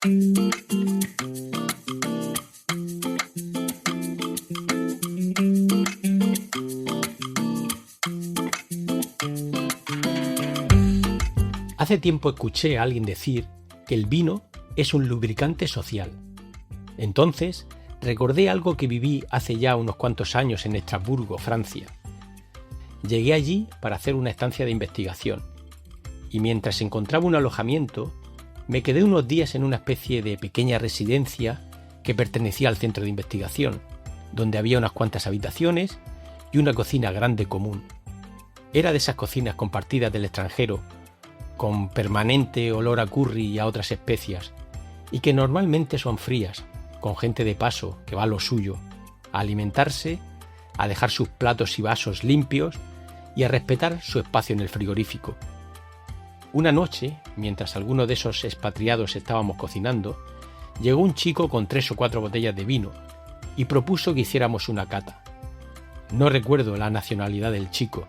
Hace tiempo escuché a alguien decir que el vino es un lubricante social. Entonces, recordé algo que viví hace ya unos cuantos años en Estrasburgo, Francia. Llegué allí para hacer una estancia de investigación y mientras encontraba un alojamiento, me quedé unos días en una especie de pequeña residencia que pertenecía al centro de investigación, donde había unas cuantas habitaciones y una cocina grande común. Era de esas cocinas compartidas del extranjero, con permanente olor a curry y a otras especias, y que normalmente son frías, con gente de paso que va a lo suyo, a alimentarse, a dejar sus platos y vasos limpios y a respetar su espacio en el frigorífico. Una noche, mientras algunos de esos expatriados estábamos cocinando, llegó un chico con 3 o 4 botellas de vino y propuso que hiciéramos una cata. No recuerdo la nacionalidad del chico,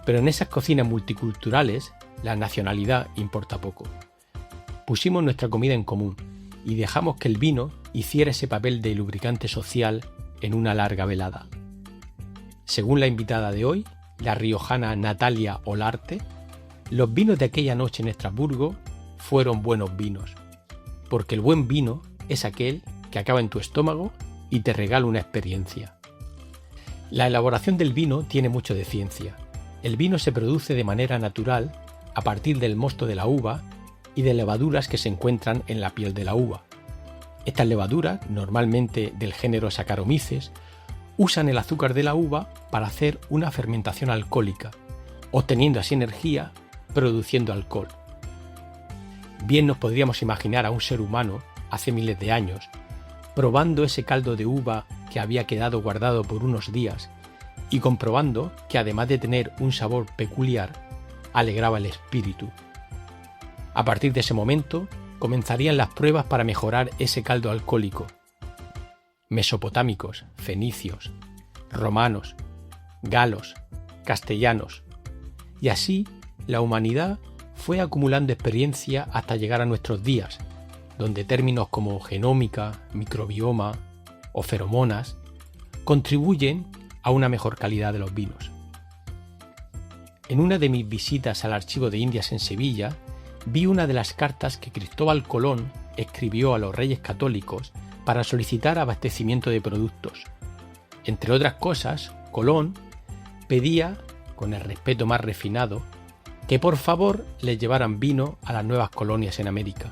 pero en esas cocinas multiculturales la nacionalidad importa poco. Pusimos nuestra comida en común y dejamos que el vino hiciera ese papel de lubricante social en una larga velada. Según la invitada de hoy, la riojana Natalia Olarte, los vinos de aquella noche en Estrasburgo fueron buenos vinos, porque el buen vino es aquel que acaba en tu estómago y te regala una experiencia. La elaboración del vino tiene mucho de ciencia. El vino se produce de manera natural a partir del mosto de la uva y de levaduras que se encuentran en la piel de la uva. Estas levaduras, normalmente del género Saccharomyces, usan el azúcar de la uva para hacer una fermentación alcohólica, obteniendo así energía, produciendo alcohol. Bien nos podríamos imaginar a un ser humano, hace miles de años, probando ese caldo de uva que había quedado guardado por unos días y comprobando que además de tener un sabor peculiar, alegraba el espíritu. A partir de ese momento, comenzarían las pruebas para mejorar ese caldo alcohólico. Mesopotámicos, fenicios, romanos, galos, castellanos, y así la humanidad fue acumulando experiencia hasta llegar a nuestros días, donde términos como genómica, microbioma o feromonas contribuyen a una mejor calidad de los vinos. En una de mis visitas al Archivo de Indias en Sevilla, vi una de las cartas que Cristóbal Colón escribió a los reyes católicos para solicitar abastecimiento de productos. Entre otras cosas, Colón pedía, con el respeto más refinado, que por favor les llevaran vino a las nuevas colonias en América.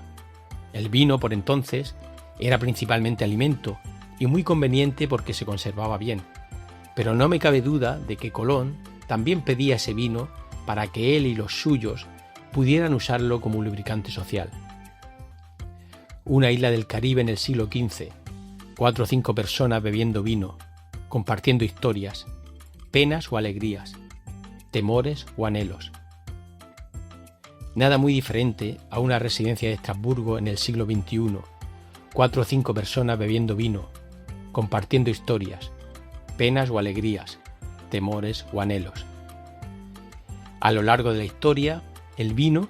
El vino, por entonces, era principalmente alimento y muy conveniente porque se conservaba bien, pero no me cabe duda de que Colón también pedía ese vino para que él y los suyos pudieran usarlo como un lubricante social. Una isla del Caribe en el siglo XV, 4 o 5 personas bebiendo vino, compartiendo historias, penas o alegrías, temores o anhelos. Nada muy diferente a una residencia de Estrasburgo en el siglo XXI, 4 o 5 personas bebiendo vino, compartiendo historias, penas o alegrías, temores o anhelos. A lo largo de la historia, el vino,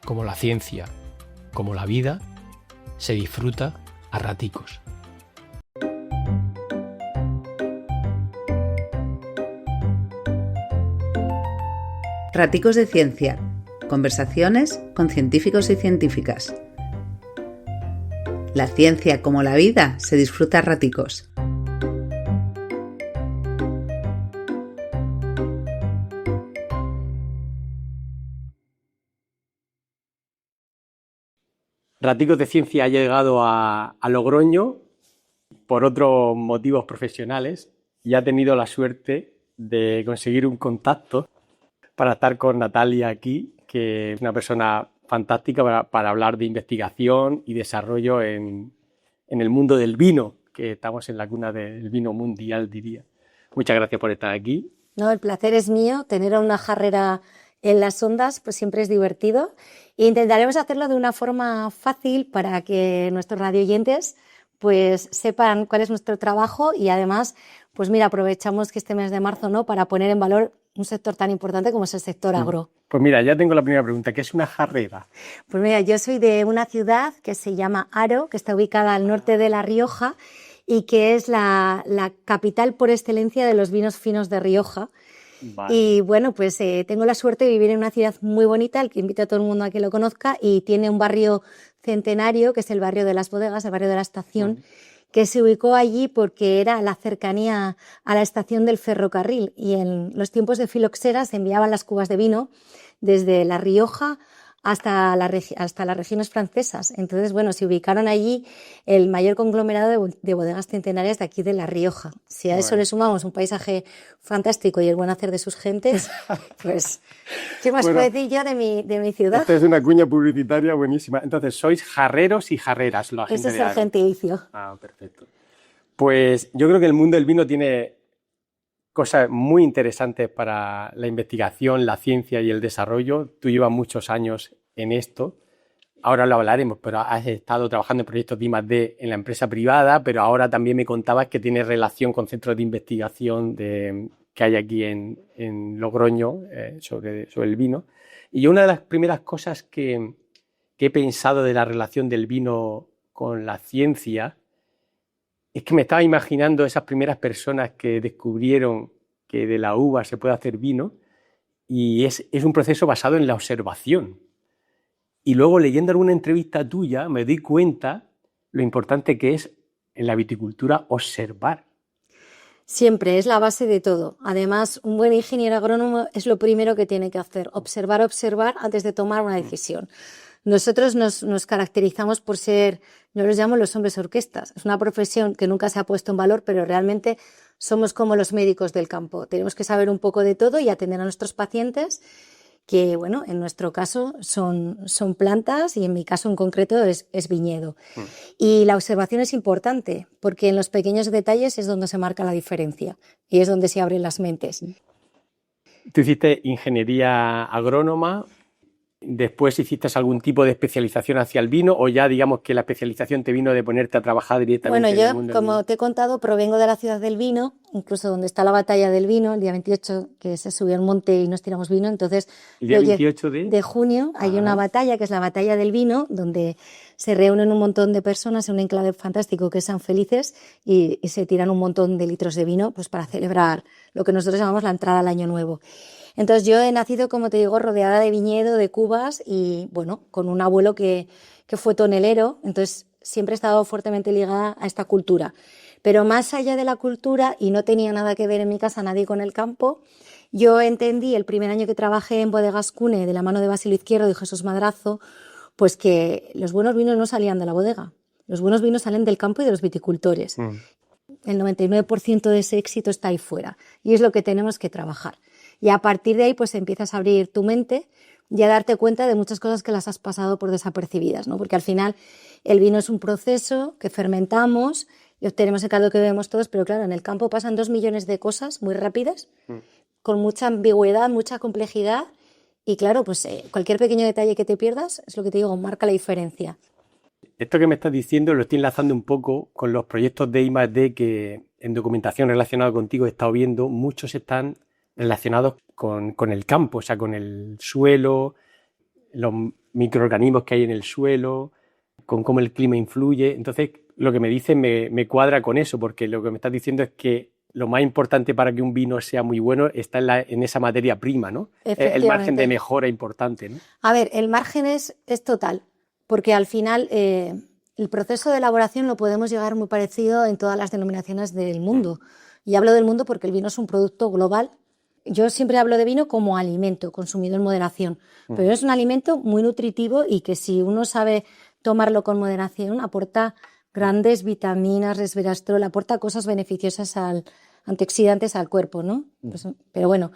como la ciencia, como la vida, se disfruta a raticos. Raticos de Ciencia. Conversaciones con científicos y científicas. La ciencia, como la vida, se disfruta a raticos. Raticos de Ciencia ha llegado a Logroño por otros motivos profesionales y ha tenido la suerte de conseguir un contacto para estar con Natalia aquí, que es una persona fantástica para hablar de investigación y desarrollo en el mundo del vino, que estamos en la cuna del vino mundial, diría. Muchas gracias por estar aquí. No, el placer es mío. Tener a una jarrera en las ondas pues siempre es divertido. E intentaremos hacerlo de una forma fácil para que nuestros radioyentes pues sepan cuál es nuestro trabajo y además, pues mira, aprovechamos que este mes de marzo, ¿no?, para poner en valor un sector tan importante como es el sector agro. Pues mira, ya tengo la primera pregunta, ¿qué es una jarrera? Pues mira, yo soy de una ciudad que se llama Haro, que está ubicada al norte de La Rioja y que es la capital por excelencia de los vinos finos de Rioja. Vale. Y bueno, pues tengo la suerte de vivir en una ciudad muy bonita, al que invito a todo el mundo a que lo conozca, y tiene un barrio centenario, que es el barrio de las bodegas, el barrio de la estación, que se ubicó allí porque era la cercanía a la estación del ferrocarril, y en los tiempos de filoxera se enviaban las cubas de vino desde La Rioja hasta las regiones francesas. Entonces, bueno, se ubicaron allí el mayor conglomerado de bodegas centenarias de aquí de La Rioja. Si a eso le sumamos un paisaje fantástico y el buen hacer de sus gentes, pues, ¿qué más puedo decir yo de mi ciudad? Esta es una cuña publicitaria buenísima. Entonces, sois jarreros y jarreras, la gente. Ese es el gentilicio. Ah, perfecto. Pues yo creo que el mundo del vino tiene cosas muy interesantes para la investigación, la ciencia y el desarrollo. Tú llevas muchos años en esto, ahora lo hablaremos, pero has estado trabajando en proyectos de I+D en la empresa privada, pero ahora también me contabas que tienes relación con centros de investigación que hay aquí en Logroño sobre el vino. Y yo una de las primeras cosas que he pensado de la relación del vino con la ciencia es que me estaba imaginando esas primeras personas que descubrieron que de la uva se puede hacer vino, y es un proceso basado en la observación. Y luego, leyendo alguna entrevista tuya, me di cuenta lo importante que es en la viticultura observar. Siempre, es la base de todo. Además, un buen ingeniero agrónomo es lo primero que tiene que hacer, observar antes de tomar una decisión. Nosotros nos caracterizamos por ser, yo los llamo los hombres orquestas. Es una profesión que nunca se ha puesto en valor, pero realmente somos como los médicos del campo. Tenemos que saber un poco de todo y atender a nuestros pacientes, que bueno, en nuestro caso son plantas y en mi caso en concreto es viñedo. Y la observación es importante porque en los pequeños detalles es donde se marca la diferencia y es donde se abren las mentes. Tú hiciste ingeniería agrónoma. ¿Después hiciste algún tipo de especialización hacia el vino o ya digamos que la especialización te vino de ponerte a trabajar directamente en el mundo del vino? Bueno, yo, como te he contado, provengo de la ciudad del vino, incluso donde está la batalla del vino, el día 28, que se subió al monte y nos tiramos vino. Entonces, ¿el día 28 de junio hay una batalla, que es la batalla del vino, donde se reúnen un montón de personas en un enclave fantástico que es San Felices y se tiran un montón de litros de vino pues para celebrar lo que nosotros llamamos la entrada al Año Nuevo. Entonces yo he nacido, como te digo, rodeada de viñedo, de cubas y, bueno, con un abuelo que fue tonelero, entonces siempre he estado fuertemente ligada a esta cultura. Pero más allá de la cultura, y no tenía nada que ver en mi casa nadie con el campo, yo entendí el primer año que trabajé en Bodegas Cune de la mano de Basilio Izquierdo y Jesús Madrazo, pues que los buenos vinos no salían de la bodega, los buenos vinos salen del campo y de los viticultores. El 99% de ese éxito está ahí fuera y es lo que tenemos que trabajar. Y a partir de ahí pues empiezas a abrir tu mente y a darte cuenta de muchas cosas que las has pasado por desapercibidas, ¿no? Porque al final el vino es un proceso que fermentamos y obtenemos el caldo que bebemos todos, pero claro, en el campo pasan 2 millones de cosas muy rápidas, con mucha ambigüedad, mucha complejidad y claro, pues cualquier pequeño detalle que te pierdas, es lo que te digo, marca la diferencia. Esto que me estás diciendo lo estoy enlazando un poco con los proyectos de I+D que en documentación relacionada contigo he estado viendo. Muchos están relacionados con el campo, o sea, con el suelo, los microorganismos que hay en el suelo, con cómo el clima influye. Entonces, lo que me dices me cuadra con eso, porque lo que me estás diciendo es que lo más importante para que un vino sea muy bueno está en esa materia prima, ¿no? El margen de mejora importante, ¿no? A ver, el margen es total, porque al final el proceso de elaboración lo podemos llegar muy parecido en todas las denominaciones del mundo. Y hablo del mundo porque el vino es un producto global. Yo siempre hablo de vino como alimento, consumido en moderación, pero es un alimento muy nutritivo y que si uno sabe tomarlo con moderación aporta grandes vitaminas, resveratrol, aporta cosas beneficiosas antioxidantes al cuerpo, ¿no? Pues, pero bueno,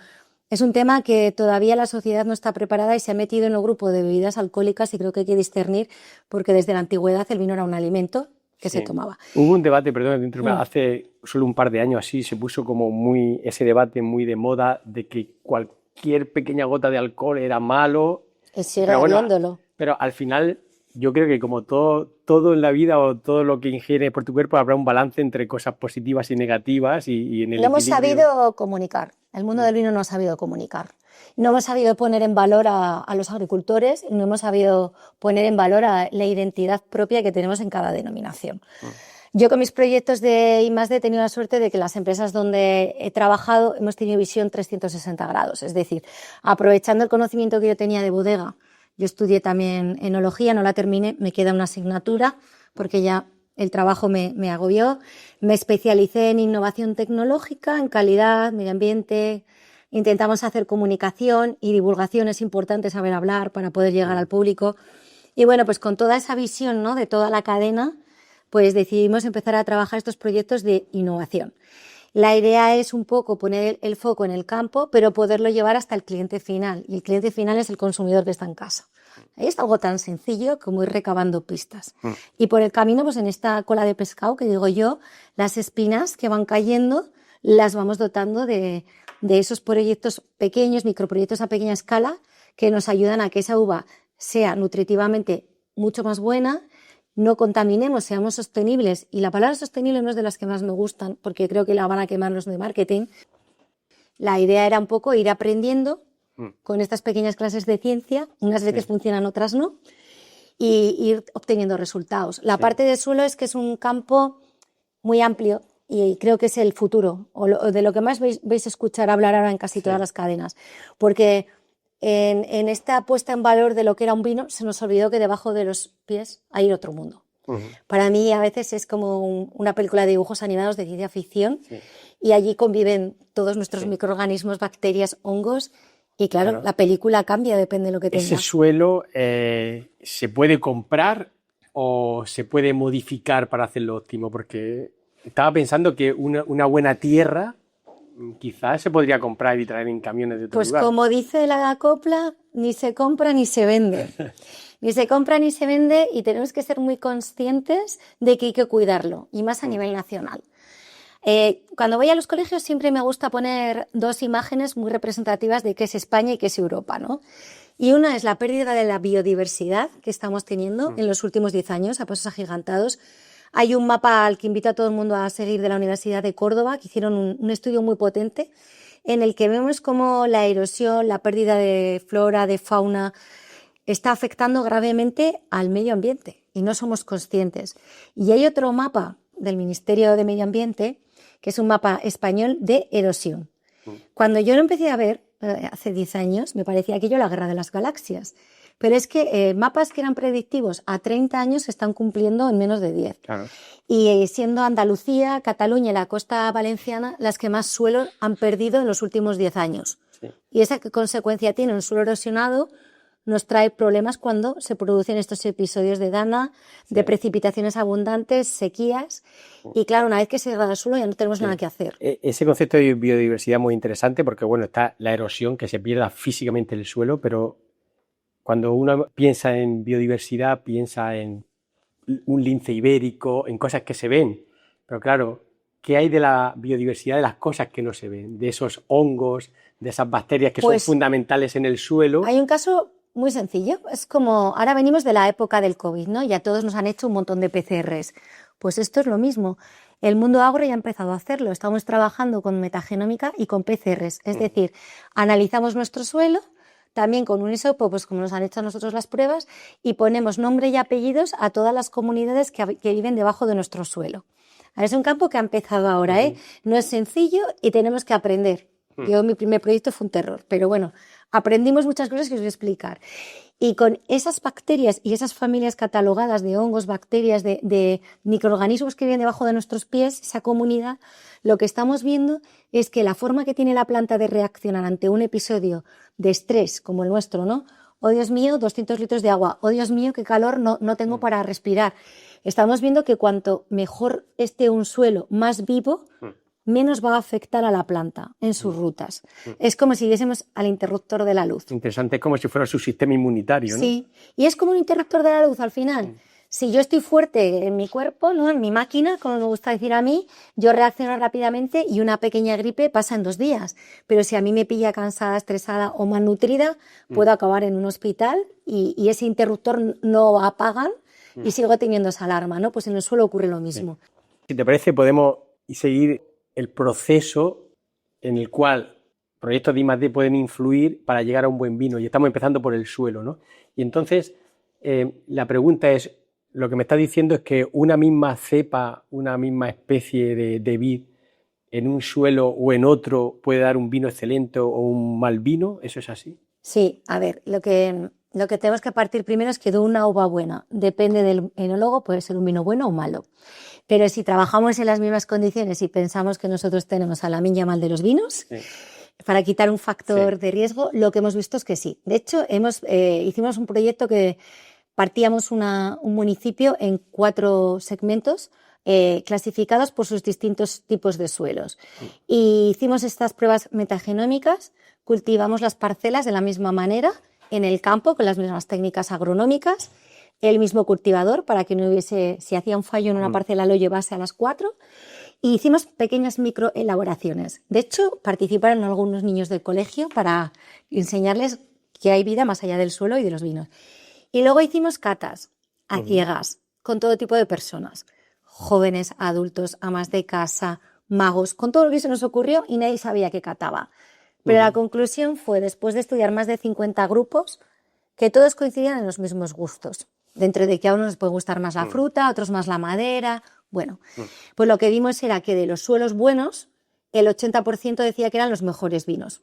es un tema que todavía la sociedad no está preparada y se ha metido en el grupo de bebidas alcohólicas y creo que hay que discernir porque desde la antigüedad el vino era un alimento que se tomaba. Hubo un debate, perdón, hace solo un par de años así, se puso como ese debate muy de moda de que cualquier pequeña gota de alcohol era malo. Sigue habiéndolo. Pero al final yo creo que como todo en la vida o todo lo que ingieres por tu cuerpo habrá un balance entre cosas positivas y negativas y en el Lo hemos equilibrio. sabido comunicar, el mundo del vino no ha sabido comunicar. No hemos sabido poner en valor a los agricultores y no hemos sabido poner en valor a la identidad propia que tenemos en cada denominación. Yo con mis proyectos de I+D he tenido la suerte de que las empresas donde he trabajado hemos tenido visión 360 grados, es decir, aprovechando el conocimiento que yo tenía de bodega. Yo estudié también enología, no la terminé, me queda una asignatura porque ya el trabajo me agobió. Me especialicé en innovación tecnológica, en calidad, medio ambiente. Intentamos hacer comunicación y divulgación, es importante saber hablar para poder llegar al público. Y bueno, pues con toda esa visión, ¿no?, de toda la cadena, pues decidimos empezar a trabajar estos proyectos de innovación. La idea es un poco poner el foco en el campo, pero poderlo llevar hasta el cliente final. Y el cliente final es el consumidor que está en casa. Es algo tan sencillo como ir recabando pistas. Y por el camino, pues en esta cola de pescado, que digo yo, las espinas que van cayendo las vamos dotando de esos proyectos pequeños, microproyectos a pequeña escala, que nos ayudan a que esa uva sea nutritivamente mucho más buena, no contaminemos, seamos sostenibles. Y la palabra sostenible no es de las que más me gustan, porque creo que la van a quemar los de marketing. La idea era un poco ir aprendiendo con estas pequeñas clases de ciencia, unas veces funcionan, otras no, y ir obteniendo resultados. La parte del suelo es que es un campo muy amplio y creo que es el futuro, o de lo que más vais a escuchar hablar ahora en casi todas las cadenas, porque en esta puesta en valor de lo que era un vino se nos olvidó que debajo de los pies hay otro mundo. Para mí a veces es como una película de dibujos animados de ciencia ficción y allí conviven todos nuestros microorganismos, bacterias, hongos. Y claro, la película cambia, depende de lo que tenga. ¿Ese suelo se puede comprar o se puede modificar para hacerlo óptimo? Porque estaba pensando que una buena tierra quizás se podría comprar y traer en camiones de otro lugar. Pues como dice la copla, ni se compra ni se vende. Ni se compra ni se vende y tenemos que ser muy conscientes de que hay que cuidarlo, y más a nivel nacional. Cuando voy a los colegios siempre me gusta poner dos imágenes muy representativas de qué es España y qué es Europa, ¿no? Y una es la pérdida de la biodiversidad que estamos teniendo en los últimos 10 años, a pasos agigantados. Hay un mapa al que invito a todo el mundo a seguir de la Universidad de Córdoba, que hicieron un estudio muy potente en el que vemos cómo la erosión, la pérdida de flora, de fauna, está afectando gravemente al medio ambiente y no somos conscientes. Y hay otro mapa del Ministerio de Medio Ambiente, que es un mapa español de erosión. Cuando yo lo empecé a ver, hace 10 años, me parecía aquello la guerra de las galaxias. Pero es que mapas que eran predictivos a 30 años se están cumpliendo en menos de 10. Claro. Y siendo Andalucía, Cataluña y la costa valenciana las que más suelo han perdido en los últimos 10 años. Sí. Y esa consecuencia tiene un suelo erosionado, nos trae problemas cuando se producen estos episodios de dana, de precipitaciones abundantes, sequías. Y claro, una vez que se degrada el suelo ya no tenemos nada que hacer. Ese concepto de biodiversidad es muy interesante porque, bueno, está la erosión, que se pierda físicamente el suelo, pero cuando uno piensa en biodiversidad, piensa en un lince ibérico, en cosas que se ven. Pero claro, ¿qué hay de la biodiversidad de las cosas que no se ven? De esos hongos, de esas bacterias que son fundamentales en el suelo. Hay un caso muy sencillo. Es como, ahora venimos de la época del COVID, ¿no? Ya todos nos han hecho un montón de PCRs. Pues esto es lo mismo. El mundo agro ya ha empezado a hacerlo. Estamos trabajando con metagenómica y con PCRs. Es decir, analizamos nuestro suelo, también con un hisopo, pues como nos han hecho a nosotros las pruebas, y ponemos nombre y apellidos a todas las comunidades que viven debajo de nuestro suelo. Es un campo que ha empezado ahora, ¿eh? No es sencillo y tenemos que aprender. Yo, mi primer proyecto fue un terror, pero bueno, aprendimos muchas cosas que os voy a explicar. Y con esas bacterias y esas familias catalogadas de hongos, bacterias, de microorganismos que viven debajo de nuestros pies, esa comunidad, lo que estamos viendo es que la forma que tiene la planta de reaccionar ante un episodio de estrés como el nuestro, ¿no? Oh, Dios mío, 200 litros de agua. Oh, Dios mío, qué calor, no tengo para respirar. Estamos viendo que cuanto mejor esté un suelo más vivo, menos va a afectar a la planta en sus rutas. Es como si viésemos al interruptor de la luz. Interesante, es como si fuera su sistema inmunitario, ¿no? Sí, y es como un interruptor de la luz al final. Si yo estoy fuerte en mi cuerpo, ¿no? En mi máquina, como me gusta decir a mí, yo reacciono rápidamente y una pequeña gripe pasa en 2 días. Pero si a mí me pilla cansada, estresada o malnutrida, puedo acabar en un hospital y ese interruptor no apagan y sigo teniendo esa alarma, ¿no? Pues en el suelo ocurre lo mismo. Si te parece, podemos seguir el proceso en el cual proyectos de I+D pueden influir para llegar a un buen vino. Y estamos empezando por el suelo, ¿no? Y entonces, la pregunta es, lo que me estás diciendo es que una misma cepa, una misma especie de vid en un suelo o en otro puede dar un vino excelente o un mal vino. ¿Eso es así? Sí, a ver, lo que tenemos que partir primero es que de una uva buena, depende del enólogo, puede ser un vino bueno o malo. Pero si trabajamos en las mismas condiciones y pensamos que nosotros tenemos a la miña mal de los vinos, sí, para quitar un factor de riesgo, lo que hemos visto es que sí. De hecho, hicimos un proyecto que partíamos un municipio en 4 segmentos clasificados por sus distintos tipos de suelos. Y hicimos estas pruebas metagenómicas, cultivamos las parcelas de la misma manera en el campo con las mismas técnicas agronómicas, el mismo cultivador para que no hubiese, si hacía un fallo en una parcela lo llevase a las 4, y hicimos pequeñas microelaboraciones. De hecho, participaron algunos niños del colegio para enseñarles que hay vida más allá del suelo y de los vinos. Y luego hicimos catas a ciegas con todo tipo de personas, jóvenes, adultos, amas de casa, magos, con todo lo que se nos ocurrió y nadie sabía qué cataba. Pero la conclusión fue, después de estudiar más de 50 grupos, que todos coincidían en los mismos gustos. Dentro de que a unos les puede gustar más la fruta, a otros más la madera. Bueno, pues lo que vimos era que de los suelos buenos, el 80% decía que eran los mejores vinos.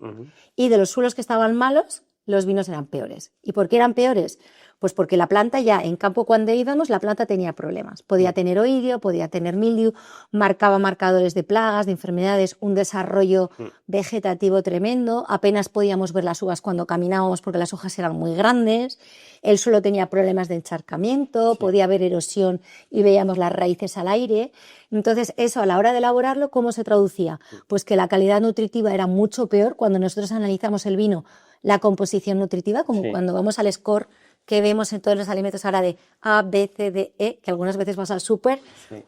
Y de los suelos que estaban malos, los vinos eran peores. ¿Y por qué eran peores? Pues porque la planta ya, en campo cuando íbamos, la planta tenía problemas. Podía tener oidio, podía tener mildiu, marcaba marcadores de plagas, de enfermedades, un desarrollo vegetativo tremendo. Apenas podíamos ver las uvas cuando caminábamos porque las hojas eran muy grandes. El suelo tenía problemas de encharcamiento, podía haber erosión y veíamos las raíces al aire. Entonces, eso a la hora de elaborarlo, ¿cómo se traducía? Pues que la calidad nutritiva era mucho peor cuando nosotros analizamos el vino, la composición nutritiva, como cuando vamos al score que vemos en todos los alimentos ahora de A, B, C, D, E, que algunas veces vas al súper,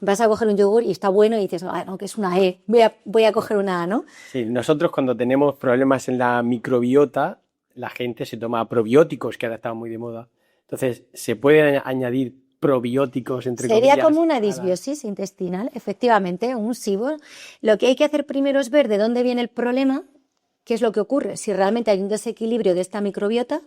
vas a coger un yogur y está bueno y dices, no, que es una E, voy a coger una A, ¿no? Sí, nosotros cuando tenemos problemas en la microbiota, la gente se toma probióticos, que ahora están muy de moda. Entonces, ¿se puede añadir probióticos, entre comillas? Sería como una disbiosis intestinal, efectivamente, un SIBO. Lo que hay que hacer primero es ver de dónde viene el problema, qué es lo que ocurre, si realmente hay un desequilibrio de esta microbiota,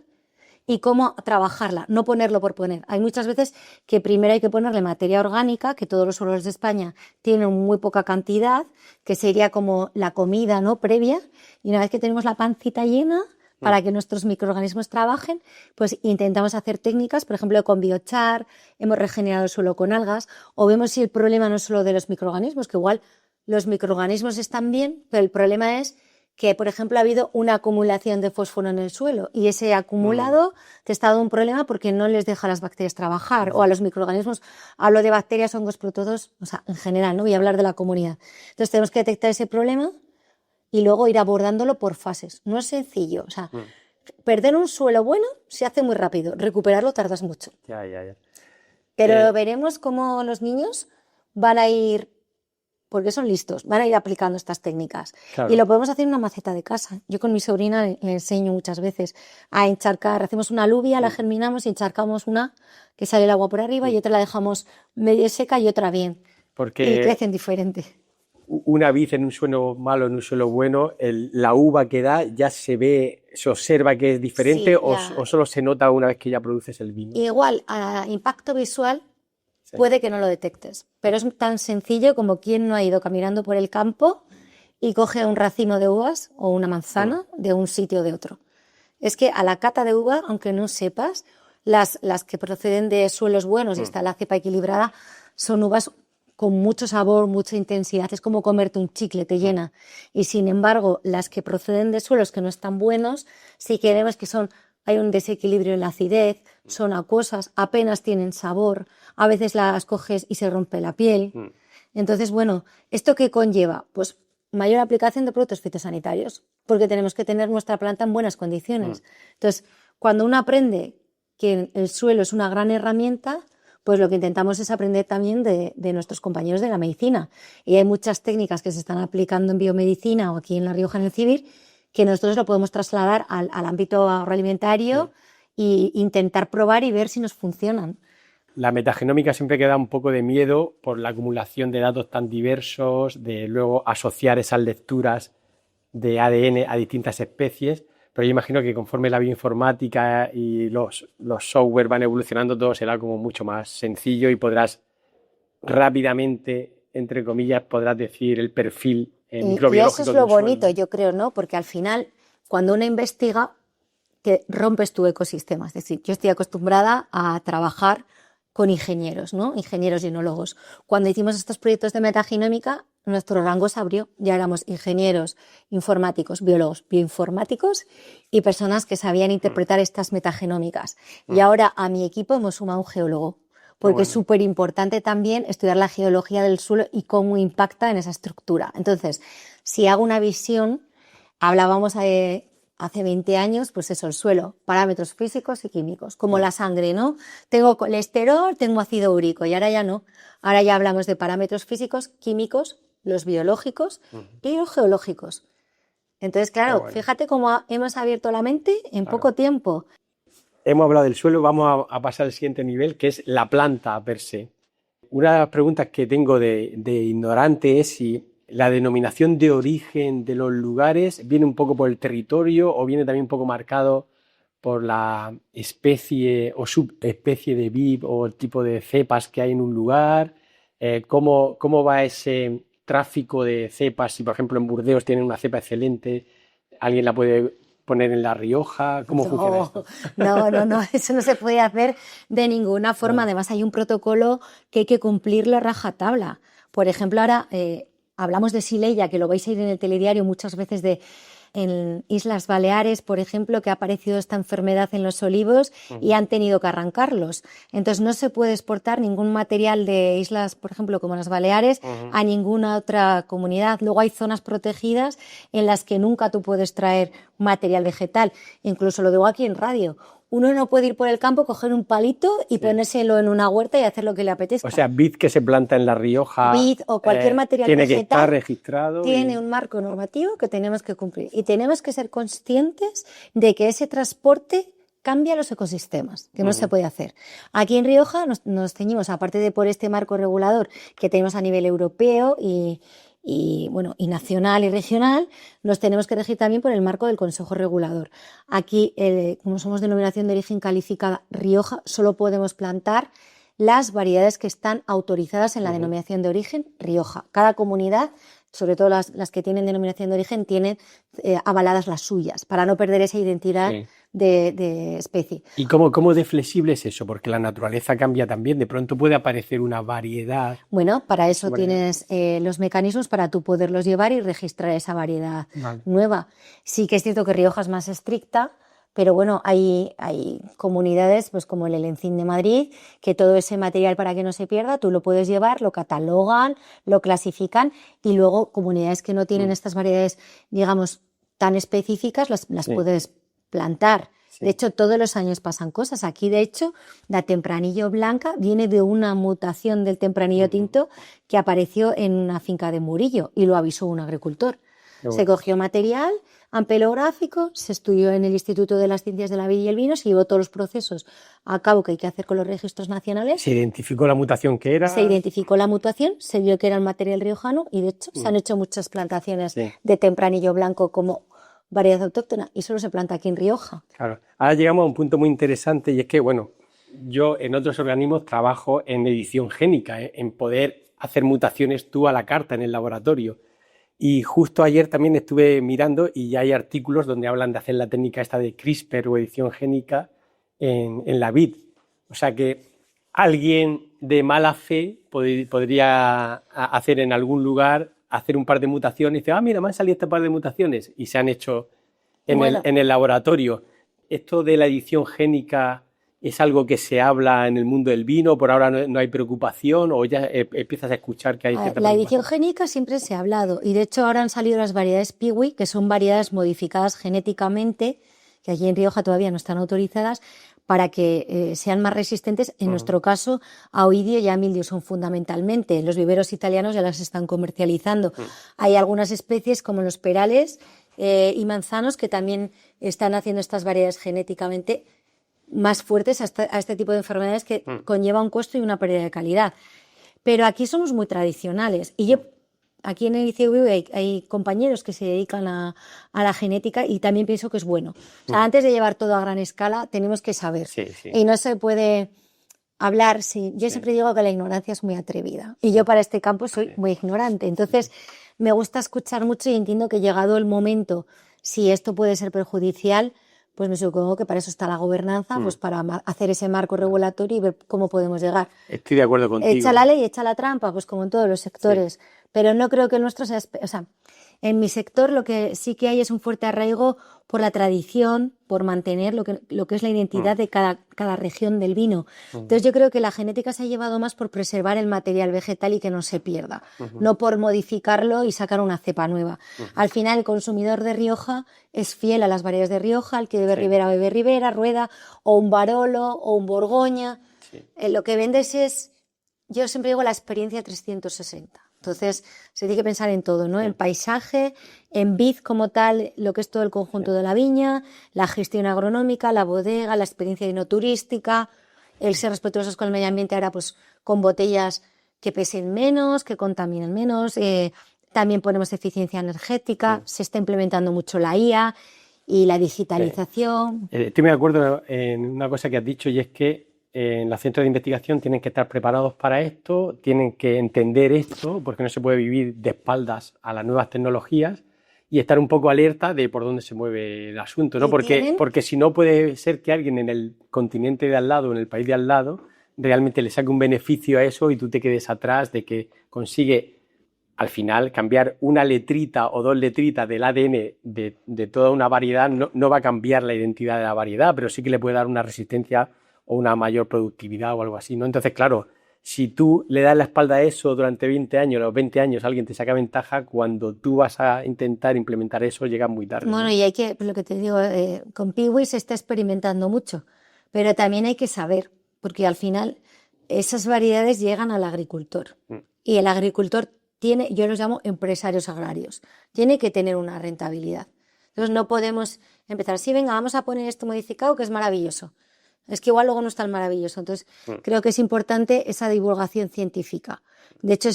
y cómo trabajarla, no ponerlo por poner. Hay muchas veces que primero hay que ponerle materia orgánica, que todos los suelos de España tienen muy poca cantidad, que sería como la comida, ¿no?, previa, y una vez que tenemos la pancita llena, para que nuestros microorganismos trabajen, pues intentamos hacer técnicas, por ejemplo, con biochar, hemos regenerado el suelo con algas, o vemos si el problema no es solo de los microorganismos, que igual los microorganismos están bien, pero el problema es que, por ejemplo, ha habido una acumulación de fósforo en el suelo y ese acumulado te está dando un problema porque no les deja a las bacterias trabajar o a los microorganismos. Hablo de bacterias, hongos, protozoos, o sea, en general, no voy a hablar de la comunidad. Entonces tenemos que detectar ese problema y luego ir abordándolo por fases. No es sencillo, o sea, perder un suelo bueno se hace muy rápido, recuperarlo tardas mucho. Ya. Pero veremos cómo los niños van a ir, porque son listos, van a ir aplicando estas técnicas. Claro. Y lo podemos hacer en una maceta de casa. Yo con mi sobrina le enseño muchas veces a encharcar. Hacemos una alubia, la germinamos y encharcamos una que sale el agua por arriba y otra la dejamos medio seca y otra bien. Porque y crecen diferente. Una vid en un suelo malo, en un suelo bueno, la uva que da ya se ve, se observa que es diferente, sí, o solo se nota una vez que ya produces el vino. Igual, a impacto visual, sí, puede que no lo detectes, pero es tan sencillo como quien no ha ido caminando por el campo y coge un racimo de uvas o una manzana de un sitio o de otro. Es que a la cata de uva, aunque no sepas, las que proceden de suelos buenos y está la cepa equilibrada, son uvas con mucho sabor, mucha intensidad, es como comerte un chicle, te llena. Y sin embargo, las que proceden de suelos que no están buenos, sí que vemos que hay un desequilibrio en la acidez, son acuosas, apenas tienen sabor, a veces las coges y se rompe la piel. Entonces, bueno, ¿esto qué conlleva? Pues mayor aplicación de productos fitosanitarios, porque tenemos que tener nuestra planta en buenas condiciones. Entonces, cuando uno aprende que el suelo es una gran herramienta, pues lo que intentamos es aprender también de nuestros compañeros de la medicina. Y hay muchas técnicas que se están aplicando en biomedicina o aquí en La Rioja, en el CIBIR, que nosotros lo podemos trasladar al ámbito agroalimentario e intentar probar y ver si nos funcionan. La metagenómica siempre queda un poco de miedo por la acumulación de datos tan diversos, de luego asociar esas lecturas de ADN a distintas especies, pero yo imagino que conforme la bioinformática y los software van evolucionando, todo será como mucho más sencillo y podrás rápidamente, entre comillas, podrás decir el perfil microbiológico. Y eso es lo bonito, suelo. yo creo, ¿no? Porque al final, cuando uno investiga, que rompes tu ecosistema. Es decir, yo estoy acostumbrada a trabajar con ingenieros, ¿no? Ingenieros y enólogos. Cuando hicimos estos proyectos de metagenómica, nuestro rango se abrió. Ya éramos ingenieros, informáticos, biólogos, bioinformáticos y personas que sabían interpretar estas metagenómicas. Y ahora a mi equipo hemos sumado un geólogo, porque es súper importante también estudiar la geología del suelo y cómo impacta en esa estructura. Entonces, si hago una visión, hablábamos hace 20 años, pues eso, el suelo, parámetros físicos y químicos, como la sangre, ¿no? Tengo colesterol, tengo ácido úrico, y ahora ya no. Ahora ya hablamos de parámetros físicos, químicos, los biológicos y los geológicos. Entonces, claro, fíjate cómo hemos abierto la mente en poco tiempo. Hemos hablado del suelo, vamos a pasar al siguiente nivel, que es la planta per se. Una de las preguntas que tengo de ignorante es si la denominación de origen de los lugares viene un poco por el territorio o viene también un poco marcado por la especie o subespecie de vid o el tipo de cepas que hay en un lugar. ¿Cómo va ese tráfico de cepas? Si, por ejemplo, en Burdeos tienen una cepa excelente, ¿alguien la puede poner en La Rioja? ¿Cómo funciona esto? No, eso no se puede hacer de ninguna forma. Además, hay un protocolo que hay que cumplirlo a rajatabla. Por ejemplo, ahora hablamos de Sileya, que lo vais a ir en el telediario muchas veces en Islas Baleares, por ejemplo, que ha aparecido esta enfermedad en los olivos y han tenido que arrancarlos. Entonces no se puede exportar ningún material de islas, por ejemplo, como las Baleares, a ninguna otra comunidad. Luego hay zonas protegidas en las que nunca tú puedes traer material vegetal. Incluso lo digo aquí en radio. Uno no puede ir por el campo, coger un palito y ponérselo en una huerta y hacer lo que le apetezca. O sea, vid que se planta en La Rioja, vid o cualquier material tiene vegetal, que estar registrado. Tiene un marco normativo que tenemos que cumplir. Y tenemos que ser conscientes de que ese transporte cambia los ecosistemas, que no se puede hacer. Aquí en Rioja nos ceñimos, aparte de por este marco regulador que tenemos a nivel europeo y nacional y regional, nos tenemos que regir también por el marco del Consejo Regulador. Aquí, como somos denominación de origen calificada Rioja, solo podemos plantar las variedades que están autorizadas en la denominación de origen Rioja. Cada comunidad, sobre todo las que tienen denominación de origen, tienen avaladas las suyas, para no perder esa identidad de especie. ¿Y cómo de flexible es eso? Porque la naturaleza cambia también, de pronto puede aparecer una variedad. Bueno, para eso tienes los mecanismos para tú poderlos llevar y registrar esa variedad nueva. Sí que es cierto que Rioja es más estricta, pero bueno, hay comunidades pues como el Elencín de Madrid, que todo ese material, para que no se pierda, tú lo puedes llevar, lo catalogan, lo clasifican, y luego comunidades que no tienen estas variedades, digamos, tan específicas, las puedes plantar. Sí. De hecho, todos los años pasan cosas. Aquí, de hecho, la tempranillo blanca viene de una mutación del tempranillo tinto que apareció en una finca de Murillo y lo avisó un agricultor. Se cogió material ampelográfico, se estudió en el Instituto de las Ciencias de la Vid y el Vino, se llevó todos los procesos a cabo que hay que hacer con los registros nacionales. ¿Se identificó la mutación que era? Se identificó la mutación, se vio que era el material riojano y, de hecho, se han hecho muchas plantaciones de tempranillo blanco como variedad autóctona, y solo se planta aquí en Rioja. Claro. Ahora llegamos a un punto muy interesante, y es que, bueno, yo en otros organismos trabajo en edición génica, en poder hacer mutaciones tú a la carta en el laboratorio. Y justo ayer también estuve mirando y ya hay artículos donde hablan de hacer la técnica esta de CRISPR o edición génica en la vid. O sea que alguien de mala fe podría hacer en algún lugar, hacer un par de mutaciones y dice, mira, me han salido este par de mutaciones y se han hecho en el laboratorio. Esto de la edición génica es algo que se habla en el mundo del vino, por ahora no hay preocupación, o ya empiezas a escuchar que hay cierta La edición génica siempre se ha hablado, y de hecho ahora han salido las variedades Piwi, que son variedades modificadas genéticamente, que allí en Rioja todavía no están autorizadas, para que sean más resistentes, en nuestro caso, a oidio y a mildio son fundamentalmente. Los viveros italianos ya las están comercializando. Hay algunas especies como los perales y manzanos que también están haciendo estas variedades genéticamente más fuertes a este tipo de enfermedades que conlleva un costo y una pérdida de calidad. Pero aquí somos muy tradicionales y aquí en el ICV hay compañeros que se dedican a la genética y también pienso que es bueno. O sea, antes de llevar todo a gran escala tenemos que saber y no se puede hablar. Yo siempre digo que la ignorancia es muy atrevida y yo para este campo soy muy ignorante. Entonces me gusta escuchar mucho y entiendo que llegado el momento, si esto puede ser perjudicial, pues me supongo que para eso está la gobernanza, pues para hacer ese marco regulatorio y ver cómo podemos llegar. Estoy de acuerdo contigo. Echa la ley, echa la trampa, pues como en todos los sectores. Pero no creo que el nuestro sea... O sea, en mi sector lo que sí que hay es un fuerte arraigo por la tradición, por mantener lo que es la identidad de cada región del vino. Entonces yo creo que la genética se ha llevado más por preservar el material vegetal y que no se pierda, no por modificarlo y sacar una cepa nueva. Al final el consumidor de Rioja es fiel a las variedades de Rioja, el que bebe Ribera, Rueda, o un Barolo, o un Borgoña. Lo que vendes es, yo siempre digo, la experiencia 360. Entonces, se tiene que pensar en todo, ¿no? El paisaje, en vid como tal, lo que es todo el conjunto de la viña, la gestión agronómica, la bodega, la experiencia enoturística, el ser respetuosos con el medio ambiente, ahora pues con botellas que pesen menos, que contaminen menos, también ponemos eficiencia energética, se está implementando mucho la IA y la digitalización. Estoy muy de acuerdo en una cosa que has dicho, y es que en los centros de investigación tienen que estar preparados para esto, tienen que entender esto, porque no se puede vivir de espaldas a las nuevas tecnologías y estar un poco alerta de por dónde se mueve el asunto, ¿no? Porque si no, puede ser que alguien en el continente de al lado, en el país de al lado, realmente le saque un beneficio a eso y tú te quedes atrás de que consigue al final cambiar una letrita o dos letritas del ADN de toda una variedad. No va a cambiar la identidad de la variedad, pero sí que le puede dar una resistencia o una mayor productividad o algo así, ¿no? Entonces, claro, si tú le das la espalda a eso durante 20 años, a los 20 años alguien te saca ventaja, cuando tú vas a intentar implementar eso, llegas muy tarde. Bueno, ¿no? Y hay que, lo que te digo, con Piwi se está experimentando mucho, pero también hay que saber, porque al final esas variedades llegan al agricultor y el agricultor tiene, yo los llamo empresarios agrarios, tiene que tener una rentabilidad. Entonces no podemos empezar, sí, venga, vamos a poner esto modificado que es maravilloso. Es que igual luego no es tan maravilloso. Entonces, creo que es importante esa divulgación científica. De hecho,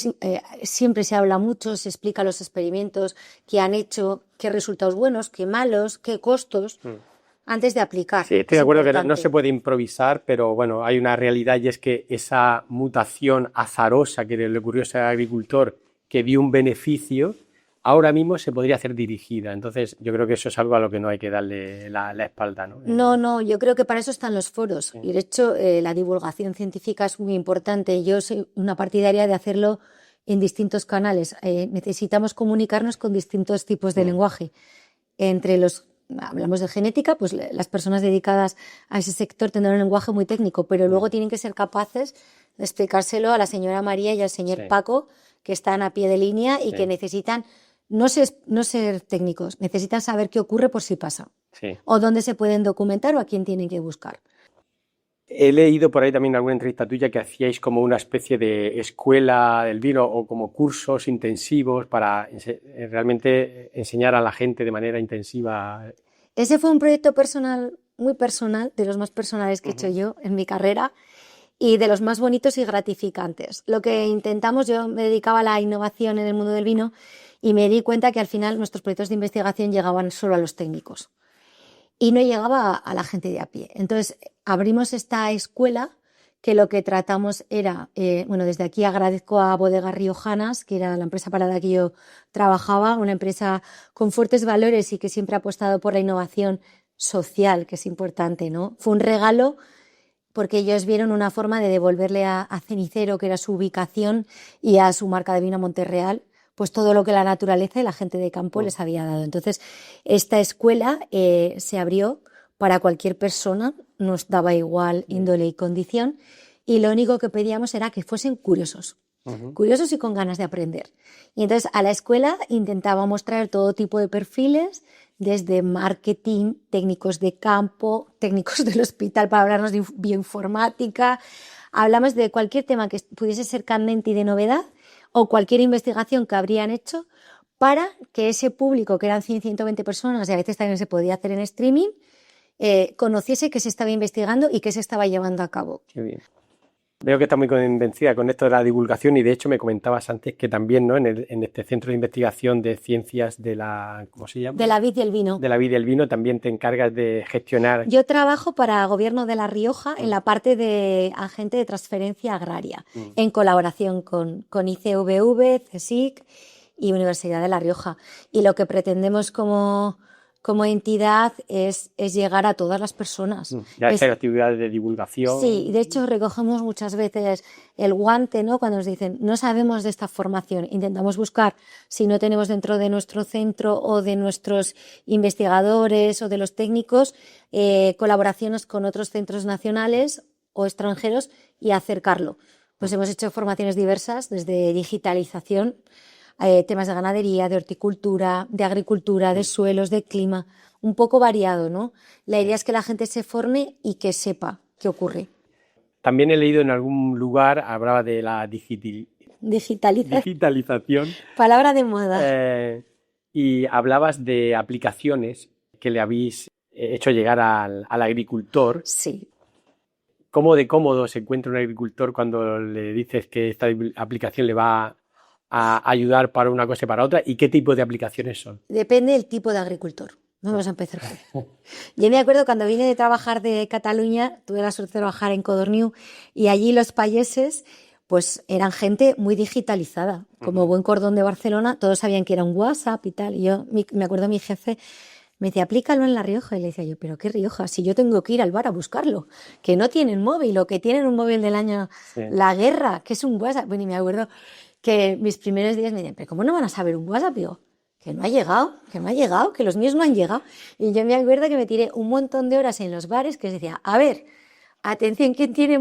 siempre se habla mucho, se explica los experimentos que han hecho, qué resultados buenos, qué malos, qué costos, antes de aplicar. Sí, estoy de acuerdo que no se puede improvisar, pero bueno, hay una realidad y es que esa mutación azarosa que le ocurrió a ese agricultor que vio un beneficio, ahora mismo se podría hacer dirigida. Entonces, yo creo que eso es algo a lo que no hay que darle la espalda, ¿no? No, yo creo que para eso están los foros. Y de hecho, la divulgación científica es muy importante. Yo soy una partidaria de hacerlo en distintos canales. Necesitamos comunicarnos con distintos tipos de lenguaje. Hablamos de genética, pues las personas dedicadas a ese sector tendrán un lenguaje muy técnico, pero luego tienen que ser capaces de explicárselo a la señora María y al señor Paco, que están a pie de línea y que necesitan no ser técnicos, necesitan saber qué ocurre por si pasa, o dónde se pueden documentar o a quién tienen que buscar. He leído por ahí también en alguna entrevista tuya que hacíais como una especie de escuela del vino o como cursos intensivos para realmente enseñar a la gente de manera intensiva. Ese fue un proyecto personal, muy personal, de los más personales que he hecho yo en mi carrera y de los más bonitos y gratificantes. Lo que intentamos, yo me dedicaba a la innovación en el mundo del vino y me di cuenta que al final nuestros proyectos de investigación llegaban solo a los técnicos y no llegaba a la gente de a pie. Entonces abrimos esta escuela que lo que tratamos era, desde aquí agradezco a Bodegas Riojanas, que era la empresa para la que yo trabajaba, una empresa con fuertes valores y que siempre ha apostado por la innovación social, que es importante, ¿no? Fue un regalo porque ellos vieron una forma de devolverle a Cenicero, que era su ubicación, y a su marca de vino Monterreal, pues todo lo que la naturaleza y la gente de campo les había dado. Entonces, esta escuela se abrió para cualquier persona, nos daba igual índole y condición, y lo único que pedíamos era que fuesen curiosos, curiosos y con ganas de aprender. Y entonces a la escuela intentábamos traer todo tipo de perfiles desde marketing, técnicos de campo, técnicos del hospital para hablarnos de bioinformática. Hablamos de cualquier tema que pudiese ser candente y de novedad o cualquier investigación que habrían hecho para que ese público, que eran 100, 120 personas y a veces también se podía hacer en streaming, conociese qué se estaba investigando y qué se estaba llevando a cabo. Qué bien. Veo que estás muy convencida con esto de la divulgación y de hecho me comentabas antes que también, ¿no? en este centro de investigación de ciencias de la, ¿cómo se llama? De la vid y el vino. De la vid y el vino también te encargas de gestionar. Yo trabajo para el Gobierno de La Rioja en la parte de agente de transferencia agraria, en colaboración con ICVV, CSIC y Universidad de La Rioja. Y lo que pretendemos como entidad es llegar a todas las personas. Ya hacer actividades de divulgación. Sí, de hecho recogemos muchas veces el guante, ¿no? Cuando nos dicen, no sabemos de esta formación, intentamos buscar, si no tenemos dentro de nuestro centro o de nuestros investigadores o de los técnicos, colaboraciones con otros centros nacionales o extranjeros y acercarlo. Pues hemos hecho formaciones diversas, desde digitalización, temas de ganadería, de horticultura, de agricultura, de suelos, de clima, un poco variado, ¿no? La idea es que la gente se forme y que sepa qué ocurre. También he leído en algún lugar, hablaba de la digitalización. Palabra de moda. Y hablabas de aplicaciones que le habéis hecho llegar al agricultor. Sí. ¿Cómo de cómodo se encuentra un agricultor cuando le dices que esta aplicación le va a ayudar para una cosa y para otra? ¿Y qué tipo de aplicaciones son? Depende del tipo de agricultor. Vamos a empezar por ahí. Yo me acuerdo cuando vine de trabajar de Cataluña, tuve la suerte de trabajar en Codorniu y allí los payeses pues eran gente muy digitalizada. Como buen cordón de Barcelona, todos sabían que era un WhatsApp y tal. Y yo me acuerdo mi jefe me decía, aplícalo en La Rioja. Y le decía yo, ¿pero qué Rioja? Si yo tengo que ir al bar a buscarlo. Que no tienen móvil o que tienen un móvil del año la guerra, que es un WhatsApp. Bueno, y me acuerdo que mis primeros días me decían, ¿pero cómo no van a saber un WhatsApp? Digo, que no ha llegado, que los míos no han llegado. Y yo me acuerdo que me tiré un montón de horas en los bares que decía, a ver, atención, ¿quién tiene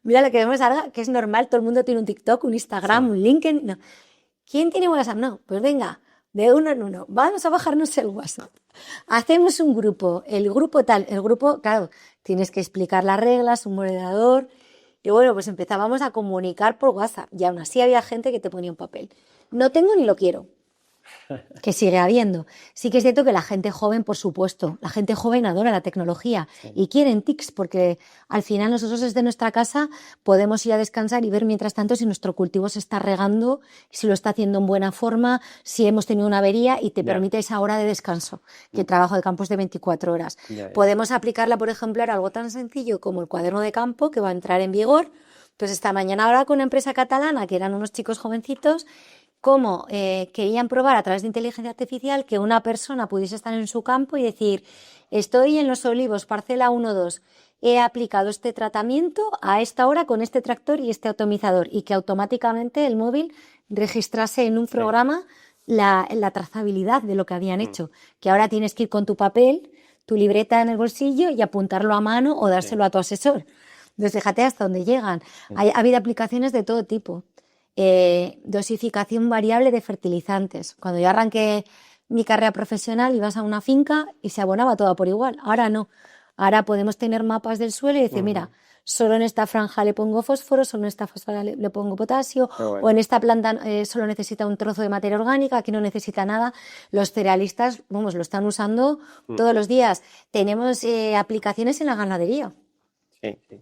mira lo que vemos ahora, que es normal, todo el mundo tiene un TikTok, un Instagram, un LinkedIn. No. ¿Quién tiene WhatsApp? No, pues venga, de uno en uno, vamos a bajarnos el WhatsApp. Hacemos un grupo, el grupo, claro, tienes que explicar las reglas, un moderador. Y bueno, pues empezábamos a comunicar por WhatsApp. Y aún así había gente que te ponía un papel. No tengo ni lo quiero. Que sigue habiendo. Sí que es cierto que la gente joven, por supuesto, la gente joven adora la tecnología y quieren TICs porque al final nosotros desde nuestra casa podemos ir a descansar y ver mientras tanto si nuestro cultivo se está regando, si lo está haciendo en buena forma, si hemos tenido una avería y te permite esa hora de descanso, que el trabajo de campo es de 24 horas. Podemos aplicarla, por ejemplo, a algo tan sencillo como el cuaderno de campo que va a entrar en vigor. Pues esta mañana hablaba con una empresa catalana que eran unos chicos jovencitos cómo querían probar a través de inteligencia artificial que una persona pudiese estar en su campo y decir, estoy en Los Olivos, parcela 1-2, he aplicado este tratamiento a esta hora con este tractor y este atomizador y que automáticamente el móvil registrase en un programa la trazabilidad de lo que habían hecho, que ahora tienes que ir con tu papel, tu libreta en el bolsillo y apuntarlo a mano o dárselo a tu asesor. Entonces fíjate hasta dónde llegan. Ha habido aplicaciones de todo tipo. Dosificación variable de fertilizantes. Cuando yo arranqué mi carrera profesional ibas a una finca y se abonaba todo por igual. Ahora no. Ahora podemos tener mapas del suelo y decir, mira, solo en esta franja le pongo fósforo, solo en esta franja le pongo potasio, o en esta planta solo necesita un trozo de materia orgánica, aquí no necesita nada. Los cerealistas, vamos, lo están usando todos los días. Tenemos aplicaciones en la ganadería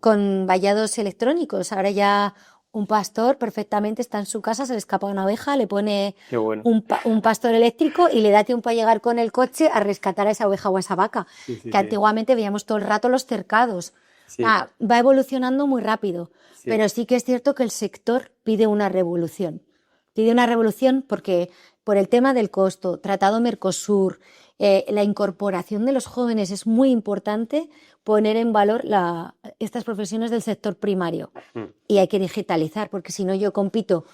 con vallados electrónicos. Ahora ya un pastor perfectamente está en su casa, se le escapa una oveja, le pone un pastor eléctrico y le da tiempo a llegar con el coche a rescatar a esa oveja o a esa vaca, que antiguamente veíamos todo el rato los cercados. Va evolucionando muy rápido, pero sí que es cierto que el sector pide una revolución. Pide una revolución porque por el tema del costo, Tratado Mercosur, la incorporación de los jóvenes es muy importante, poner en valor estas profesiones del sector primario. Y hay que digitalizar, porque si no yo compito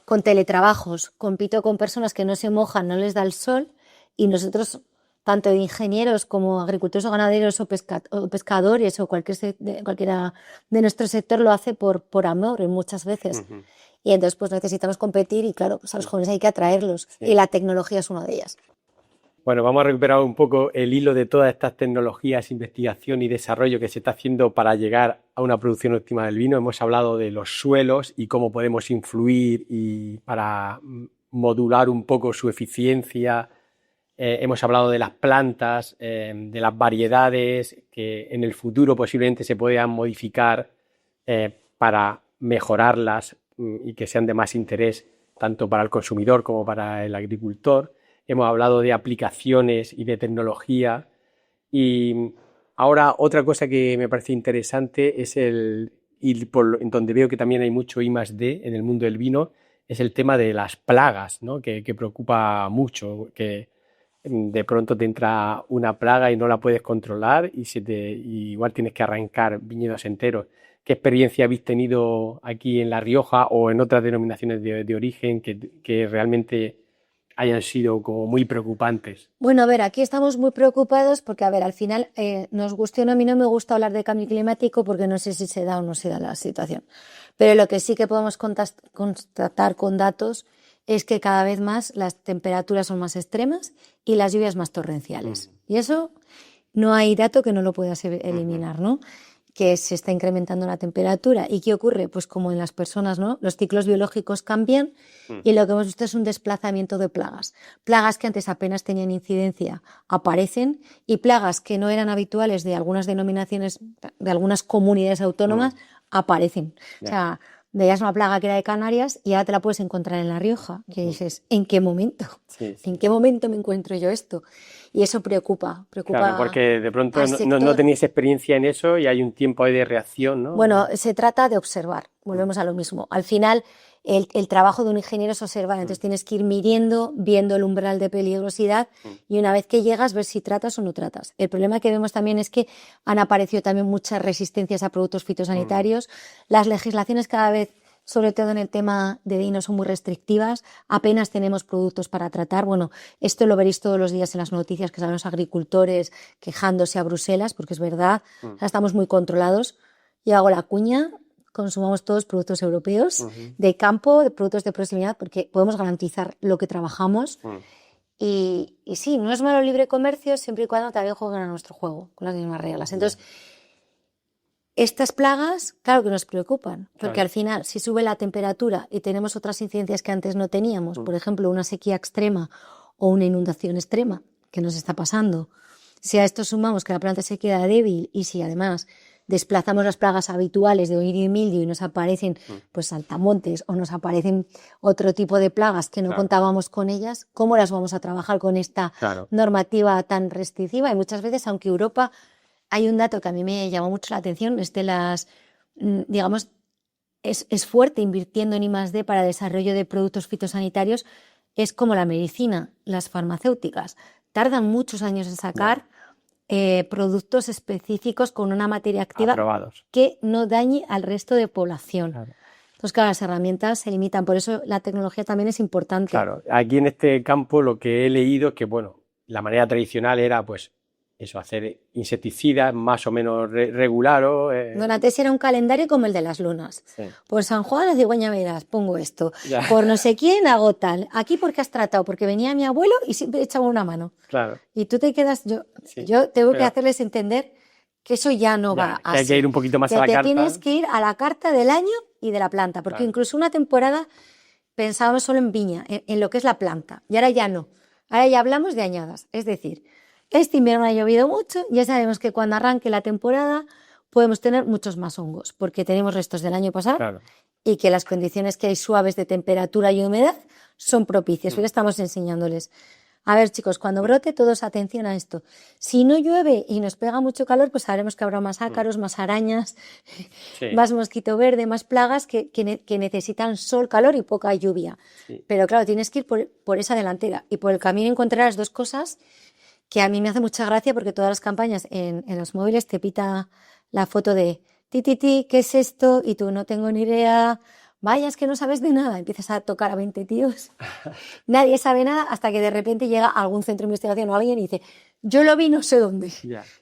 con teletrabajos, compito con personas que no se mojan, no les da el sol, y nosotros, tanto ingenieros como agricultores o ganaderos o pescadores o cualquiera de nuestro sector lo hace por amor muchas veces. Y entonces pues necesitamos competir y claro, pues a los jóvenes hay que atraerlos y la tecnología es una de ellas. Bueno, vamos a recuperar un poco el hilo de todas estas tecnologías, investigación y desarrollo que se está haciendo para llegar a una producción óptima del vino. Hemos hablado de los suelos y cómo podemos influir y para modular un poco su eficiencia. Hemos hablado de las plantas, de las variedades que en el futuro posiblemente se puedan modificar para mejorarlas y que sean de más interés tanto para el consumidor como para el agricultor. Hemos hablado de aplicaciones y de tecnología. Y ahora otra cosa que me parece interesante es en donde veo que también hay mucho I+D en el mundo del vino, es el tema de las plagas, ¿no? que preocupa mucho, que de pronto te entra una plaga y no la puedes controlar y igual tienes que arrancar viñedos enteros. ¿Qué experiencia habéis tenido aquí en La Rioja o en otras denominaciones de origen que realmente hayan sido como muy preocupantes? Bueno, a ver, aquí estamos muy preocupados porque, a ver, al final, nos guste o no, a mí no me gusta hablar de cambio climático porque no sé si se da o no se da la situación. Pero lo que sí que podemos constatar con datos es que cada vez más las temperaturas son más extremas y las lluvias más torrenciales. Y eso no hay dato que no lo puedas eliminar, ¿no? Que se está incrementando la temperatura. ¿Y qué ocurre? Pues como en las personas, ¿no? Los ciclos biológicos cambian y lo que hemos visto es un desplazamiento de plagas. Plagas que antes apenas tenían incidencia aparecen y plagas que no eran habituales de algunas denominaciones, de algunas comunidades autónomas, aparecen. O sea, veías una plaga que era de Canarias y ahora te la puedes encontrar en La Rioja. Que dices, ¿en qué momento? Sí. ¿En qué momento me encuentro yo esto? Y eso preocupa. Claro, porque de pronto no tenéis experiencia en eso y hay un tiempo ahí de reacción, ¿no? Bueno, se trata de observar, volvemos a lo mismo. Al final, el trabajo de un ingeniero es observar, entonces tienes que ir midiendo, viendo el umbral de peligrosidad y una vez que llegas, ver si tratas o no tratas. El problema que vemos también es que han aparecido también muchas resistencias a productos fitosanitarios. Las legislaciones cada vez, sobre todo en el tema de vinos, son muy restrictivas, apenas tenemos productos para tratar. Bueno, esto lo veréis todos los días en las noticias, que salen los agricultores quejándose a Bruselas, porque es verdad, o sea, estamos muy controlados. Yo hago la cuña, consumamos todos productos europeos, de campo, de productos de proximidad, porque podemos garantizar lo que trabajamos. Y sí, no es malo el libre comercio siempre y cuando también jueguen a nuestro juego, con las mismas reglas. Entonces, estas plagas, claro que nos preocupan, porque al final, si sube la temperatura y tenemos otras incidencias que antes no teníamos, por ejemplo, una sequía extrema o una inundación extrema, que nos está pasando, si a esto sumamos que la planta se queda débil y si además desplazamos las plagas habituales de oído y mildio y nos aparecen pues saltamontes o nos aparecen otro tipo de plagas que no contábamos con ellas, ¿cómo las vamos a trabajar con esta normativa tan restrictiva? Y muchas veces, aunque Europa... Hay un dato que a mí me llamó mucho la atención, es de las, digamos, es fuerte invirtiendo en I+D para el desarrollo de productos fitosanitarios, es como la medicina, las farmacéuticas. Tardan muchos años en sacar productos específicos con una materia activa aprobados, que no dañe al resto de población. Entonces, claro, las herramientas se limitan, por eso la tecnología también es importante. Claro, aquí en este campo lo que he leído es que, bueno, la manera tradicional era, pues, eso, hacer insecticidas más o menos regulares. Bueno, antes era un calendario como el de las lunas. Sí. Por San Juan, la cigüeña verás, pongo esto. Ya. Por no sé quién, hago tal. Aquí, ¿por qué has tratado? Porque venía mi abuelo y siempre echaba una mano. Claro. Y tú te quedas... Yo tengo que hacerles entender que eso ya no va así. Hay que ir un poquito más a la carta. Que tienes que ir a la carta del año y de la planta. Porque incluso una temporada pensábamos solo en viña, en lo que es la planta. Y ahora ya no. Ahora ya hablamos de añadas. Es decir... Este invierno ha llovido mucho, ya sabemos que cuando arranque la temporada podemos tener muchos más hongos, porque tenemos restos del año pasado y que las condiciones que hay suaves de temperatura y humedad son propicias. Hoy estamos enseñándoles. A ver, chicos, cuando brote, todos atención a esto. Si no llueve y nos pega mucho calor, pues sabremos que habrá más ácaros, más arañas, más mosquito verde, más plagas que necesitan sol, calor y poca lluvia. Pero claro, tienes que ir por esa delantera y por el camino encontrarás dos cosas que a mí me hace mucha gracia porque todas las campañas en los móviles te pita la foto de ti, ¿qué es esto? Y tú no tengo ni idea, vaya, es que no sabes de nada. Empiezas a tocar a 20 tíos, nadie sabe nada hasta que de repente llega a algún centro de investigación o alguien y dice, yo lo vi no sé dónde.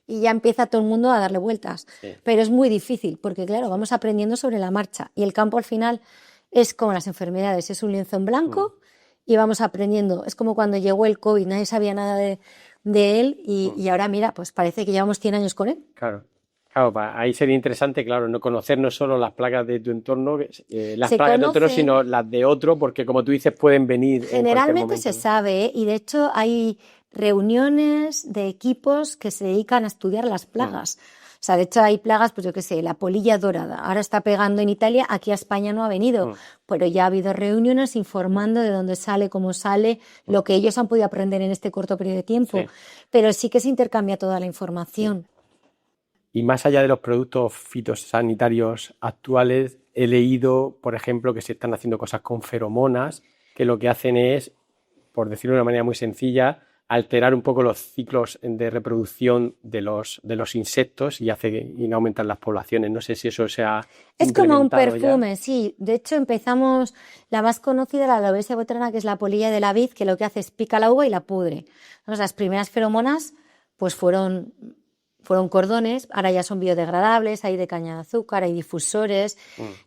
Y ya empieza todo el mundo a darle vueltas. Pero es muy difícil porque, claro, vamos aprendiendo sobre la marcha y el campo al final es como las enfermedades, es un lienzo en blanco y vamos aprendiendo. Es como cuando llegó el COVID, nadie sabía nada de él y ahora mira, pues parece que llevamos 100 años con él. Claro. Claro, ahí sería interesante, claro, no conocer no solo las plagas de tu entorno, sino las de otro, porque como tú dices, pueden venir generalmente en cualquier momento, se sabe, y de hecho hay reuniones de equipos que se dedican a estudiar las plagas. O sea, de hecho hay plagas, pues yo qué sé, la polilla dorada, ahora está pegando en Italia, aquí a España no ha venido, pero ya ha habido reuniones informando de dónde sale, cómo sale, lo que ellos han podido aprender en este corto periodo de tiempo, pero sí que se intercambia toda la información. Y más allá de los productos fitosanitarios actuales, he leído, por ejemplo, que se están haciendo cosas con feromonas, que lo que hacen es, por decirlo de una manera muy sencilla, alterar un poco los ciclos de reproducción de los insectos y aumentar las poblaciones. No sé si eso se ha Es como un implementado perfume, ya. sí. De hecho, empezamos, la más conocida, la Lobesia botrana, que es la polilla de la vid, que lo que hace es pica la uva y la pudre. Entonces, las primeras feromonas pues fueron cordones, ahora ya son biodegradables, hay de caña de azúcar, hay difusores,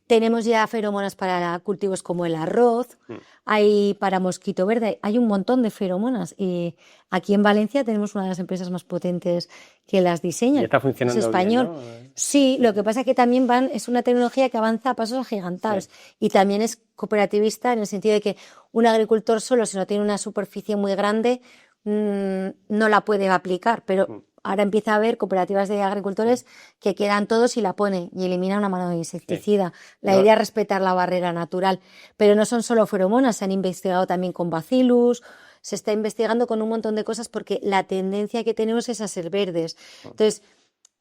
tenemos ya feromonas para cultivos como el arroz, hay para mosquito verde, hay un montón de feromonas y aquí en Valencia tenemos una de las empresas más potentes que las diseñan. Y está funcionando es español. bien, ¿no? Sí, lo que pasa es que también es una tecnología que avanza a pasos agigantados y también es cooperativista en el sentido de que un agricultor solo, si no tiene una superficie muy grande, no la puede aplicar, pero ahora empieza a haber cooperativas de agricultores que quedan todos y la ponen y eliminan una mano de insecticida. La idea es respetar la barrera natural, pero no son solo feromonas, se han investigado también con bacillus, se está investigando con un montón de cosas porque la tendencia que tenemos es a ser verdes. Entonces,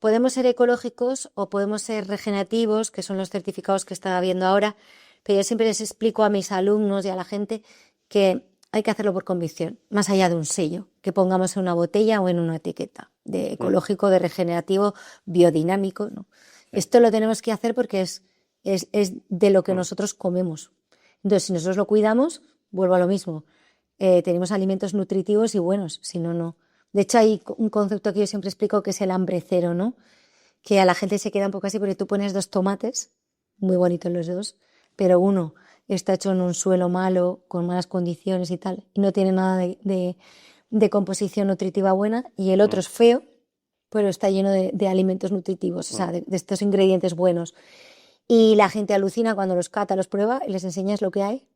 podemos ser ecológicos o podemos ser regenerativos, que son los certificados que está viendo ahora, pero yo siempre les explico a mis alumnos y a la gente que hay que hacerlo por convicción, más allá de un sello que pongamos en una botella o en una etiqueta de ecológico, de regenerativo, biodinámico, ¿no? Esto lo tenemos que hacer porque es de lo que nosotros comemos. Entonces, si nosotros lo cuidamos, vuelvo a lo mismo, tenemos alimentos nutritivos y buenos, si no, no. De hecho, hay un concepto que yo siempre explico que es el hambre cero, ¿no? Que a la gente se queda un poco así porque tú pones 2 tomates, muy bonitos los dos, pero uno está hecho en un suelo malo, con malas condiciones y tal, y no tiene nada de composición nutritiva buena, y el otro es feo, pero está lleno de alimentos nutritivos, o sea, de estos ingredientes buenos. Y la gente alucina cuando los cata, los prueba y les enseñas lo que hay,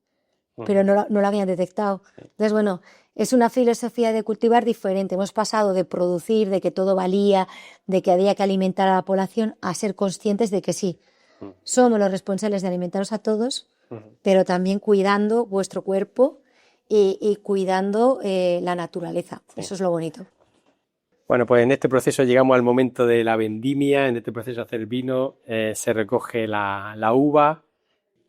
pero no lo habían detectado. Entonces, bueno, es una filosofía de cultivar diferente. Hemos pasado de producir, de que todo valía, de que había que alimentar a la población, a ser conscientes de que sí, somos los responsables de alimentaros a todos, pero también cuidando vuestro cuerpo y cuidando la naturaleza. Eso es lo bonito. Bueno, pues en este proceso llegamos al momento de la vendimia, en este proceso de hacer vino, se recoge la uva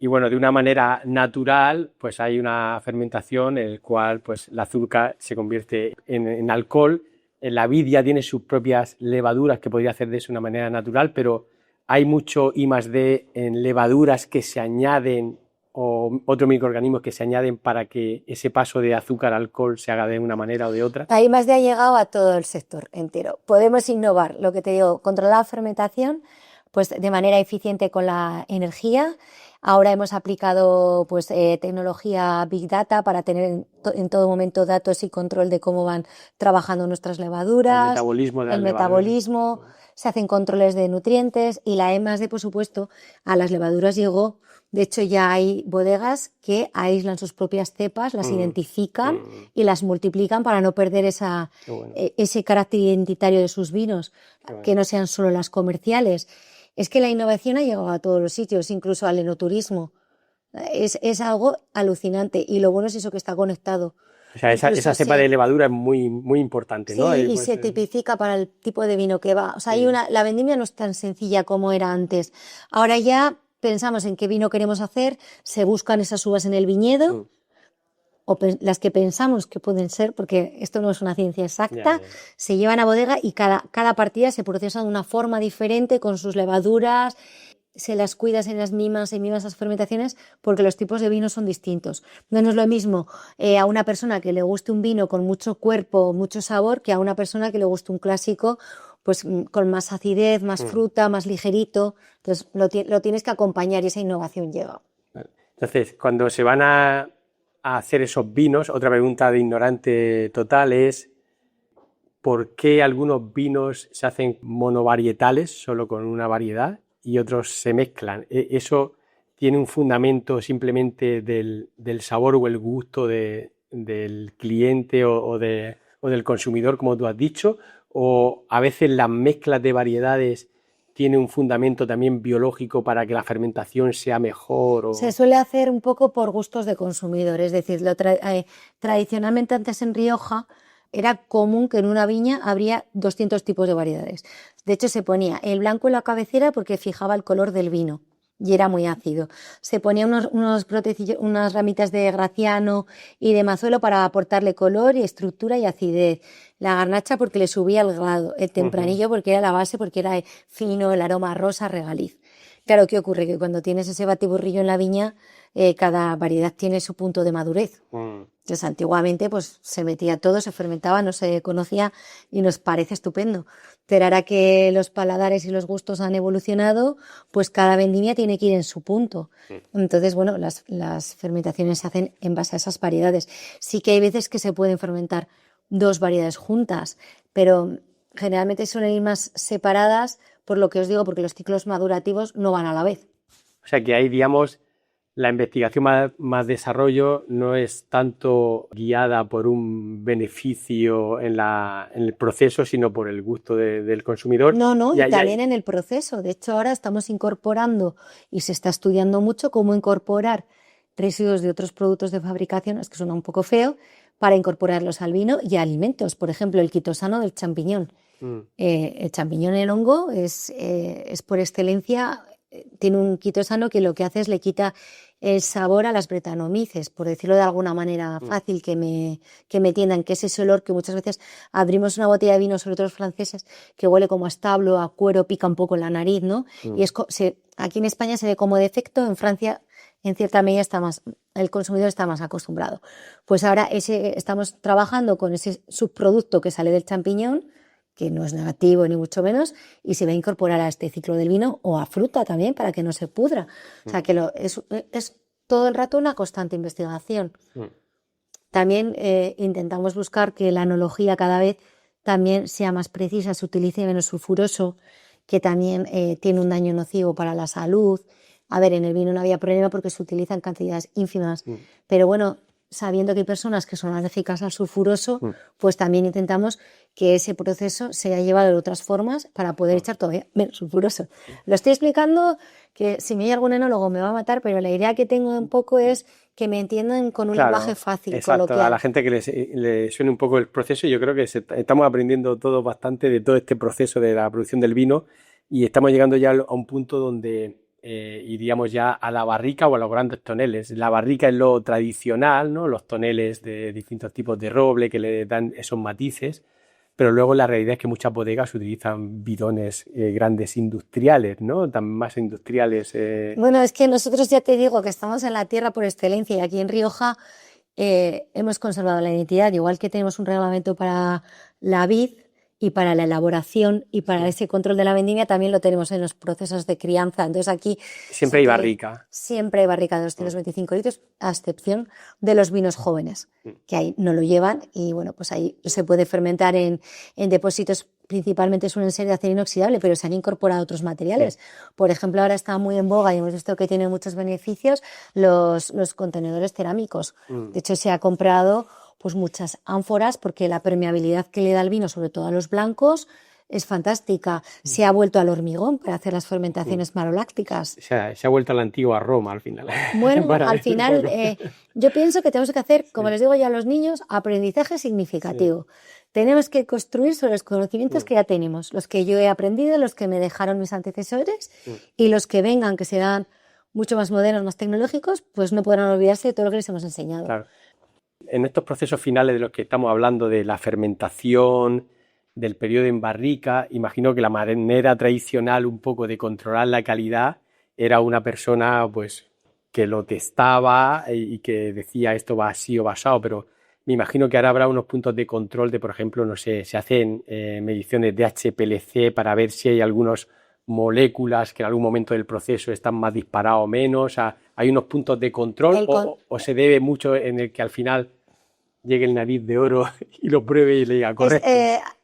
y bueno, de una manera natural pues hay una fermentación en la cual pues el azúcar se convierte en alcohol, la vid ya tiene sus propias levaduras que podría hacer de eso de una manera natural, pero hay mucho I+D en levaduras que se añaden o otros microorganismos que se añaden para que ese paso de azúcar a alcohol se haga de una manera o de otra. La I+D ha llegado a todo el sector entero. Podemos innovar, lo que te digo, controlar la fermentación pues de manera eficiente con la energía. Ahora hemos aplicado pues tecnología Big Data para tener en todo momento datos y control de cómo van trabajando nuestras levaduras, el metabolismo, se hacen controles de nutrientes y la I+D, por supuesto, a las levaduras llegó. De hecho, ya hay bodegas que aíslan sus propias cepas, las identifican y las multiplican para no perder ese carácter identitario de sus vinos, que no sean solo las comerciales. Es que la innovación ha llegado a todos los sitios, incluso al enoturismo. Es algo alucinante y lo bueno es eso que está conectado. O sea, esa cepa de levadura es muy, muy importante, ¿no? Sí, y se tipifica para el tipo de vino que va. O sea, la vendimia no es tan sencilla como era antes. Ahora ya pensamos en qué vino queremos hacer, se buscan esas uvas en el viñedo, o las que pensamos que pueden ser, porque esto no es una ciencia exacta, se llevan a bodega y cada partida se procesa de una forma diferente con sus levaduras, se las cuida, se las mimas, se miman esas fermentaciones porque los tipos de vinos son distintos. No es lo mismo a una persona que le guste un vino con mucho cuerpo, mucho sabor, que a una persona que le guste un clásico pues con más acidez, más fruta, más ligerito. Entonces lo tienes que acompañar y esa innovación llega. Entonces, cuando se van a a hacer esos vinos, otra pregunta de ignorante total es ¿por qué algunos vinos se hacen monovarietales, solo con una variedad, y otros se mezclan? ¿Eso tiene un fundamento simplemente del sabor o el gusto del cliente o del consumidor, como tú has dicho? ¿O a veces las mezclas de variedades tiene un fundamento también biológico para que la fermentación sea mejor? Se suele hacer un poco por gustos de consumidor, es decir, tradicionalmente antes en Rioja era común que en una viña habría 200 tipos de variedades. De hecho, se ponía el blanco en la cabecera porque fijaba el color del vino y era muy ácido. Se ponía unas ramitas de graciano y de mazuelo para aportarle color y estructura y acidez. La garnacha porque le subía el grado, el tempranillo porque era la base, porque era fino, el aroma rosa, regaliz. Claro, ¿qué ocurre? Que cuando tienes ese batiburrillo en la viña, cada variedad tiene su punto de madurez. Entonces, antiguamente pues se metía todo, se fermentaba, no se conocía y nos parece estupendo. Pero ahora que los paladares y los gustos han evolucionado, pues cada vendimia tiene que ir en su punto. Entonces, bueno, las fermentaciones se hacen en base a esas variedades. Sí que hay veces que se pueden fermentar 2 variedades juntas, pero generalmente suelen ir más separadas, por lo que os digo, porque los ciclos madurativos no van a la vez. O sea que ahí, digamos, la investigación más desarrollo no es tanto guiada por un beneficio en el proceso, sino por el gusto del consumidor. No, y también en el proceso. De hecho, ahora estamos incorporando, y se está estudiando mucho, cómo incorporar residuos de otros productos de fabricación, es que suena un poco feo, para incorporarlos al vino y a alimentos. Por ejemplo, el quitosano del champiñón. El champiñón, el hongo, es por excelencia, tiene un quitosano que lo que hace es le quita el sabor a las bretanomices, por decirlo de alguna manera fácil, que me entiendan, que es ese olor que muchas veces abrimos una botella de vino, sobre todo los franceses, que huele como a establo, a cuero, pica un poco en la nariz, ¿no? Y aquí en España se ve como defecto, en Francia en cierta medida el consumidor está más acostumbrado. Pues ahora estamos trabajando con ese subproducto que sale del champiñón, que no es negativo ni mucho menos, y se va a incorporar a este ciclo del vino o a fruta también para que no se pudra. O sea, que es todo el rato una constante investigación. También intentamos buscar que la enología cada vez también sea más precisa, se utilice menos sulfuroso, que también tiene un daño nocivo para la salud. A ver, en el vino no había problema porque se utilizan cantidades ínfimas, pero bueno, sabiendo que hay personas que son alérgicas al sulfuroso, pues también intentamos que ese proceso sea llevado de otras formas para poder echar todavía menos sulfuroso. Lo estoy explicando, que si me hay algún enólogo me va a matar, pero la idea que tengo un poco es que me entiendan con un lenguaje fácil, exacto, coloquial. A la gente que le suene un poco el proceso. Yo creo que estamos aprendiendo todos bastante de todo este proceso de la producción del vino y estamos llegando ya a un punto donde iríamos ya a la barrica o a los grandes toneles. La barrica es lo tradicional, ¿no? Los toneles de distintos tipos de roble que le dan esos matices, pero luego la realidad es que muchas bodegas utilizan bidones grandes industriales, ¿no? También más industriales. Bueno, es que nosotros ya te digo que estamos en la tierra por excelencia y aquí en Rioja hemos conservado la identidad, igual que tenemos un reglamento para la vid y para la elaboración y para ese control de la vendimia, también lo tenemos en los procesos de crianza. Entonces aquí siempre hay barrica. Siempre hay barrica de 225 litros, a excepción de los vinos jóvenes, que ahí no lo llevan y bueno, pues ahí se puede fermentar en depósitos, principalmente suelen ser de acero inoxidable, pero se han incorporado otros materiales. Por ejemplo, ahora está muy en boga y hemos visto que tienen muchos beneficios los contenedores cerámicos. De hecho, se ha comprado pues muchas ánforas porque la permeabilidad que le da el vino, sobre todo a los blancos, es fantástica. Se ha vuelto al hormigón para hacer las fermentaciones malolácticas. Se ha vuelto a la antigua Roma al final. Bueno, al final yo pienso que tenemos que hacer, como les digo ya a los niños, aprendizaje significativo. Tenemos que construir sobre los conocimientos que ya tenemos, los que yo he aprendido, los que me dejaron mis antecesores y los que vengan, que serán mucho más modernos, más tecnológicos, pues no podrán olvidarse de todo lo que les hemos enseñado. Claro. En estos procesos finales de los que estamos hablando, de la fermentación, del periodo en barrica, imagino que la manera tradicional un poco de controlar la calidad era una persona pues que lo testaba y que decía esto va así o va asado, pero me imagino que ahora habrá unos puntos de control de, por ejemplo, no sé, se hacen mediciones de HPLC para ver si hay algunas moléculas que en algún momento del proceso están más disparadas o menos. ¿Hay unos puntos de control o se debe mucho en el que al final llegue el nariz de oro y lo pruebe y le diga correcto?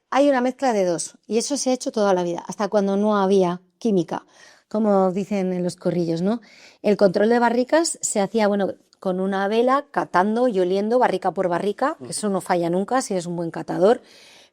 Hay una mezcla de dos y eso se ha hecho toda la vida, hasta cuando no había química, como dicen en los corrillos, ¿no? El control de barricas se hacía, bueno, con una vela, catando y oliendo barrica por barrica, que eso no falla nunca si eres un buen catador,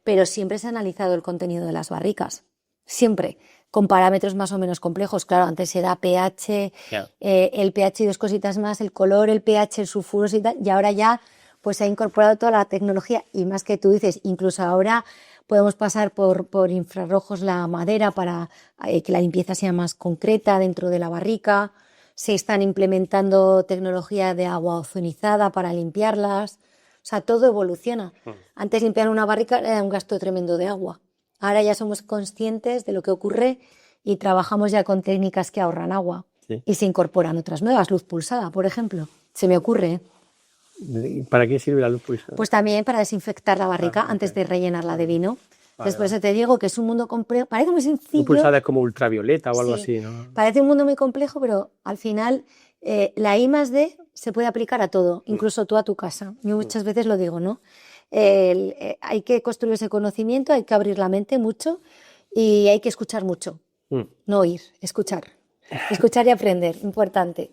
pero siempre se ha analizado el contenido de las barricas, siempre, con parámetros más o menos complejos. Claro, antes era pH, el pH y 2 cositas más, el color, el pH, el sulfuros y tal, y ahora ya pues se ha incorporado toda la tecnología y más que tú dices, incluso ahora podemos pasar por infrarrojos la madera para que la limpieza sea más concreta dentro de la barrica. Se están implementando tecnología de agua ozonizada para limpiarlas. O sea, todo evoluciona. Antes limpiar una barrica era un gasto tremendo de agua. Ahora ya somos conscientes de lo que ocurre y trabajamos ya con técnicas que ahorran agua. Sí. Y se incorporan otras nuevas, luz pulsada, por ejemplo. Se me ocurre. ¿Para qué sirve la luz pulsada? Pues también para desinfectar la barrica antes de rellenarla de vino. Después te digo que es un mundo complejo. Parece muy sencillo. Luz pulsada es como ultravioleta o algo así, ¿no? Parece un mundo muy complejo, pero al final la I+D se puede aplicar a todo, incluso tú a tu casa. Yo muchas veces lo digo, ¿no? Hay que construir ese conocimiento, hay que abrir la mente mucho y hay que escuchar mucho. No oír, escuchar. Escuchar y aprender, importante.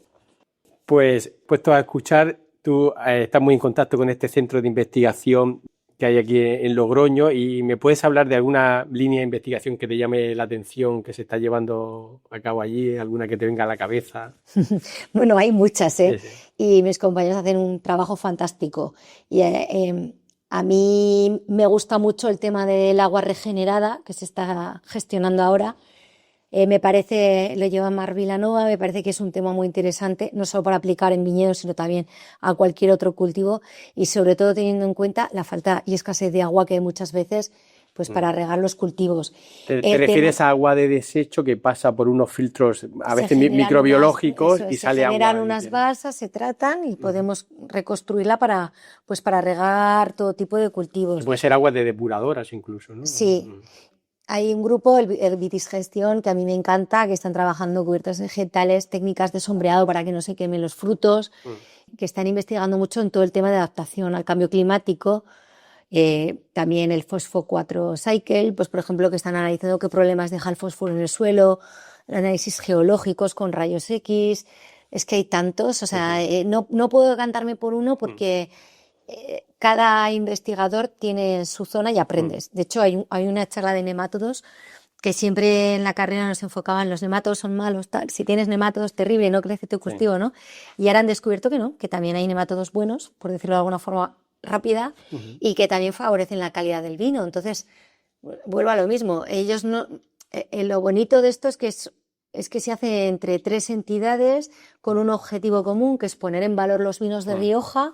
Pues puesto a escuchar, tú estás muy en contacto con este centro de investigación que hay aquí en Logroño y ¿me puedes hablar de alguna línea de investigación que te llame la atención, que se está llevando a cabo allí, alguna que te venga a la cabeza? Bueno, hay muchas, ¿eh? Sí, sí. Y mis compañeros hacen un trabajo fantástico. Y a mí me gusta mucho el tema del agua regenerada que se está gestionando ahora. Me parece, lo lleva Mar Vilanova, me parece que es un tema muy interesante, no solo para aplicar en viñedos, sino también a cualquier otro cultivo y sobre todo teniendo en cuenta la falta y escasez de agua que hay muchas veces pues para regar los cultivos. ¿Te refieres a agua de desecho que pasa por unos filtros a veces microbiológicos y sale agua? Se generan unas basas, se tratan y podemos reconstruirla para regar todo tipo de cultivos. Puede ser agua de depuradoras incluso, ¿no? Sí. Hay un grupo, el Vitisgestión, que a mí me encanta, que están trabajando cubiertas vegetales, técnicas de sombreado para que no se quemen los frutos, que están investigando mucho en todo el tema de adaptación al cambio climático. También el Fosfo 4 Cycle, pues por ejemplo, que están analizando qué problemas deja el fósforo en el suelo, análisis geológicos con rayos X. Es que hay tantos, o sea, no puedo decantarme por uno porque cada investigador tiene su zona y aprendes. De hecho, hay una charla de nemátodos que siempre en la carrera nos enfocaban, los nemátodos son malos, tal. Si tienes nemátodos, terrible, no crece tu cultivo, ¿no? Y ahora han descubierto que no, que también hay nemátodos buenos, por decirlo de alguna forma rápida, y que también favorecen la calidad del vino. Entonces, vuelvo a lo mismo. Ellos no, lo bonito de esto es que se hace entre 3 entidades con un objetivo común, que es poner en valor los vinos de Rioja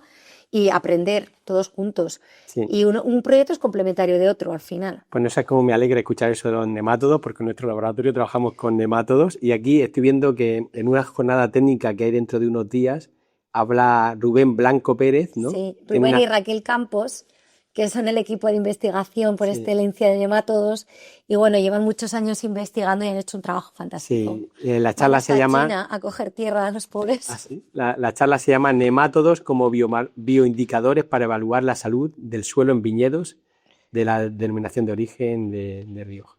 y aprender todos juntos. Sí. Y un proyecto es complementario de otro al final. Pues no sé cómo me alegra escuchar eso de los nemátodos, porque en nuestro laboratorio trabajamos con nemátodos y aquí estoy viendo que en una jornada técnica que hay dentro de unos días habla Rubén Blanco Pérez, ¿no? Sí, Rubén y Raquel Campos, que son el equipo de investigación por excelencia de nemátodos y bueno, llevan muchos años investigando y han hecho un trabajo fantástico. Sí, la charla se llama... China a coger tierra a los pobres. ¿Ah, sí? La charla se llama Nemátodos como bioindicadores para evaluar la salud del suelo en viñedos de la denominación de origen de Rioja.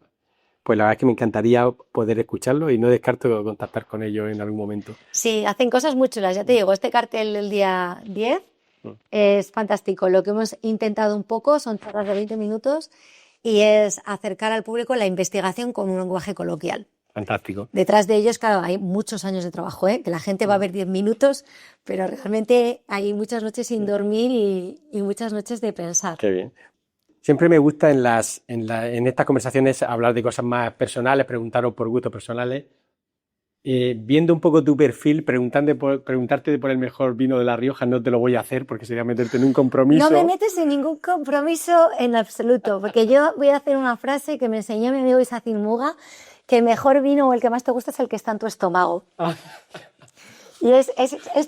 Pues la verdad es que me encantaría poder escucharlo y no descarto contactar con ellos en algún momento. Sí, hacen cosas muy chulas, ya te digo, este cartel el día 10 es fantástico. Lo que hemos intentado un poco son charlas de 20 minutos y es acercar al público la investigación con un lenguaje coloquial. Fantástico. Detrás de ellos, claro, hay muchos años de trabajo, que la gente va a ver 10 minutos, pero realmente hay muchas noches sin dormir y muchas noches de pensar. Qué bien. Siempre me gusta en estas conversaciones hablar de cosas más personales, preguntaros por gustos personales. Viendo un poco tu perfil, preguntarte por el mejor vino de La Rioja no te lo voy a hacer porque sería meterte en un compromiso. No me metes en ningún compromiso en absoluto, porque yo voy a hacer una frase que me enseñó mi amigo Isacín Muga, que el mejor vino o el que más te gusta es el que está en tu estómago. Y es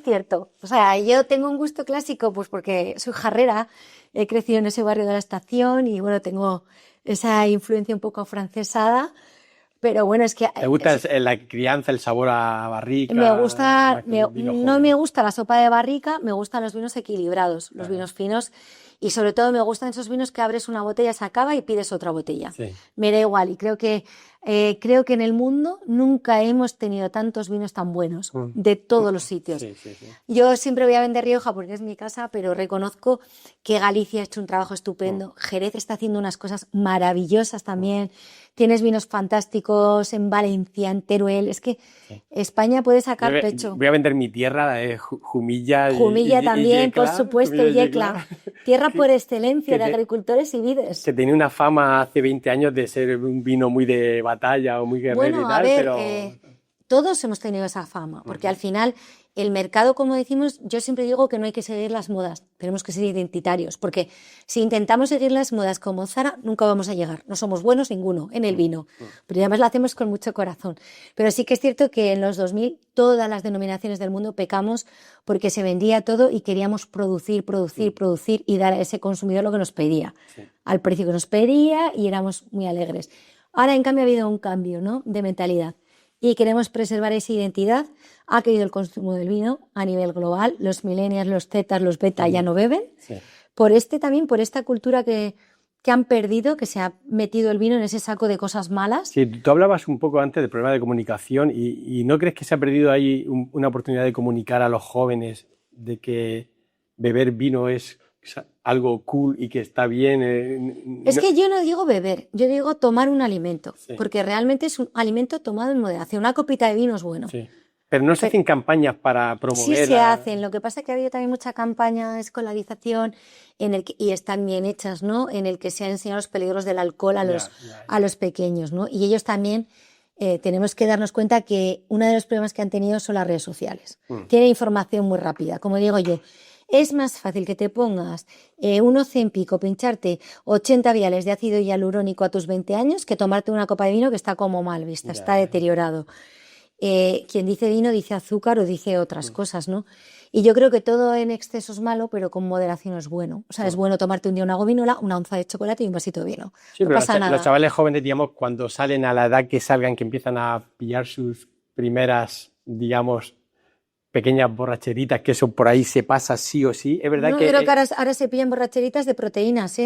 cierto. O sea, yo tengo un gusto clásico pues porque soy jarrera, he crecido en ese barrio de la Estación y bueno, tengo esa influencia un poco afrancesada, Pero bueno, es que... ¿Te gusta la crianza, el sabor a barrica? No me gusta la sopa de barrica, me gustan los vinos equilibrados, los vinos finos, y sobre todo me gustan esos vinos que abres una botella, se acaba y pides otra botella. Sí. Me da igual, y creo que en el mundo nunca hemos tenido tantos vinos tan buenos de todos los sitios. Sí, sí, sí. Yo siempre voy a vender Rioja porque es mi casa, pero reconozco que Galicia ha hecho un trabajo estupendo. Jerez está haciendo unas cosas maravillosas también. Tienes vinos fantásticos en Valencia, en Teruel. Es que España puede sacar pecho. Voy a vender mi tierra, la de Jumilla. Jumilla también, Yecla, por supuesto, y Yecla. Tierra por excelencia de agricultores y vides. Que tenía una fama hace 20 años de ser un vino muy de batalla o muy guerrero y tal, Bueno, a ver, pero... todos hemos tenido esa fama, porque al final el mercado, como decimos, yo siempre digo que no hay que seguir las modas, tenemos que ser identitarios, porque si intentamos seguir las modas como Zara, nunca vamos a llegar, no somos buenos ninguno en el vino, pero además lo hacemos con mucho corazón. Pero sí que es cierto que en los 2000 todas las denominaciones del mundo pecamos porque se vendía todo y queríamos producir y dar a ese consumidor lo que nos pedía, al precio que nos pedía, y éramos muy alegres. Ahora, en cambio, ha habido un cambio, ¿no?, de mentalidad y queremos preservar esa identidad. Ha caído el consumo del vino a nivel global. Los millennials, los zetas, los beta ya no beben. Sí. Por esta cultura que han perdido, que se ha metido el vino en ese saco de cosas malas. Sí, tú hablabas un poco antes del problema de comunicación y ¿no crees que se ha perdido ahí una oportunidad de comunicar a los jóvenes de que beber vino es algo cool y que está bien? Es que yo no digo beber, yo digo tomar un alimento, Sí. porque realmente es un alimento tomado en moderación. Una copita de vino es bueno. Sí. Pero no se hacen campañas para promover. Sí se hacen, lo que pasa es que ha habido también mucha campaña de escolarización y están bien hechas, ¿no?, en el que se han enseñado los peligros del alcohol a los pequeños, ¿no? Y ellos también tenemos que darnos cuenta que uno de los problemas que han tenido son las redes sociales. Tienen información muy rápida, como digo yo. Es más fácil que te pongas un Ozempic o pincharte 80 viales de ácido hialurónico a tus 20 años que tomarte una copa de vino que está como mal vista, está deteriorado. Quien dice vino dice azúcar o dice otras cosas, ¿no? Y yo creo que todo en exceso es malo, pero con moderación es bueno. O sea, es bueno tomarte un día una gominola, una onza de chocolate y un vasito de vino. Sí, no pero pasa nada. Los chavales jóvenes, digamos, cuando salen a la edad que salgan, que empiezan a pillar sus primeras, digamos, pequeñas borracheritas, que eso por ahí se pasa sí o sí. Es verdad que... creo que ahora se pillan borracheritas de proteínas,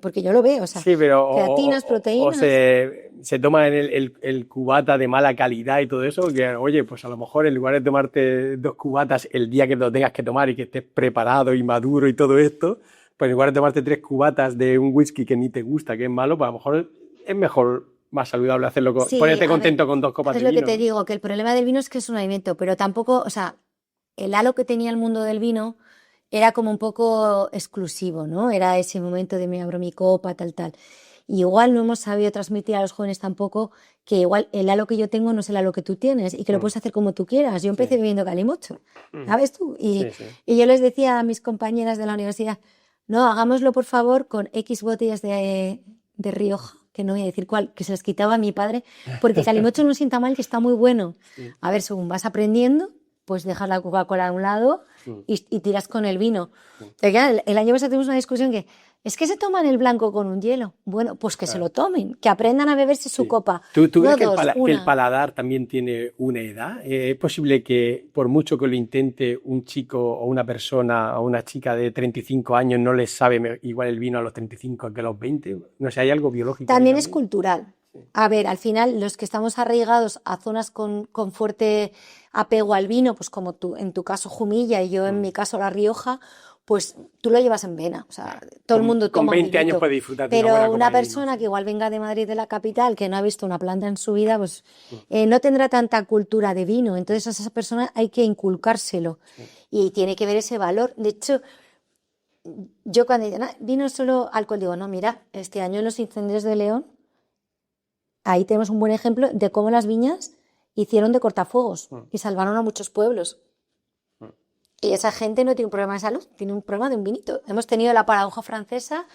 porque yo lo veo, o sea, sí, pero creatinas, proteínas. O se toman el cubata de mala calidad y todo eso, que oye, pues a lo mejor en lugar de tomarte 2 cubatas el día que lo tengas que tomar y que estés preparado y maduro y todo esto, pues en lugar de tomarte 3 cubatas de un whisky que ni te gusta, que es malo, pues a lo mejor es mejor, más saludable hacerlo, ponerte contento con 2 copas de vino. Es lo que te digo, que el problema del vino es que es un alimento, pero tampoco, o sea, el halo que tenía el mundo del vino era como un poco exclusivo, ¿no? Era ese momento de me abro mi copa, tal. Y igual no hemos sabido transmitir a los jóvenes tampoco que igual el halo que yo tengo no es el halo que tú tienes y que lo puedes hacer como tú quieras. Yo empecé bebiendo calimocho, ¿sabes tú? Y yo les decía a mis compañeras de la universidad, no, hagámoslo por favor con X botellas de Rioja, que no voy a decir cuál, que se las quitaba a mi padre, porque calimocho no sienta mal, que está muy bueno. A ver, según vas aprendiendo, pues dejas la Coca-Cola a un lado y tiras con el vino. El año pasado tuvimos una discusión que es que se toman el blanco con un hielo. Bueno, pues que se lo tomen, que aprendan a beberse su copa. ¿Tú crees que el paladar también tiene una edad? ¿Es posible que por mucho que lo intente un chico o una persona o una chica de 35 años no les sabe igual el vino a los 35 que a los 20? No sé, ¿hay algo biológico? También es cultural. A ver, al final, los que estamos arraigados a zonas con fuerte apego al vino, pues como tú, en tu caso Jumilla y yo en mi caso La Rioja, pues tú lo llevas en vena. O sea, todo el mundo toma con 20 vinito, años puede disfrutar de pero una buena una copa de persona vino. que igual venga de Madrid, de la capital, que no ha visto una planta en su vida, pues no tendrá tanta cultura de vino. Entonces a esa persona hay que inculcárselo y tiene que ver ese valor. De hecho, yo cuando dicen, vino solo alcohol, digo, no, mira, este año en los incendios de León, ahí tenemos un buen ejemplo de cómo las viñas hicieron de cortafuegos y salvaron a muchos pueblos. Y esa gente no tiene un problema de salud, tiene un problema de un vinito. Hemos tenido la paradoja francesa,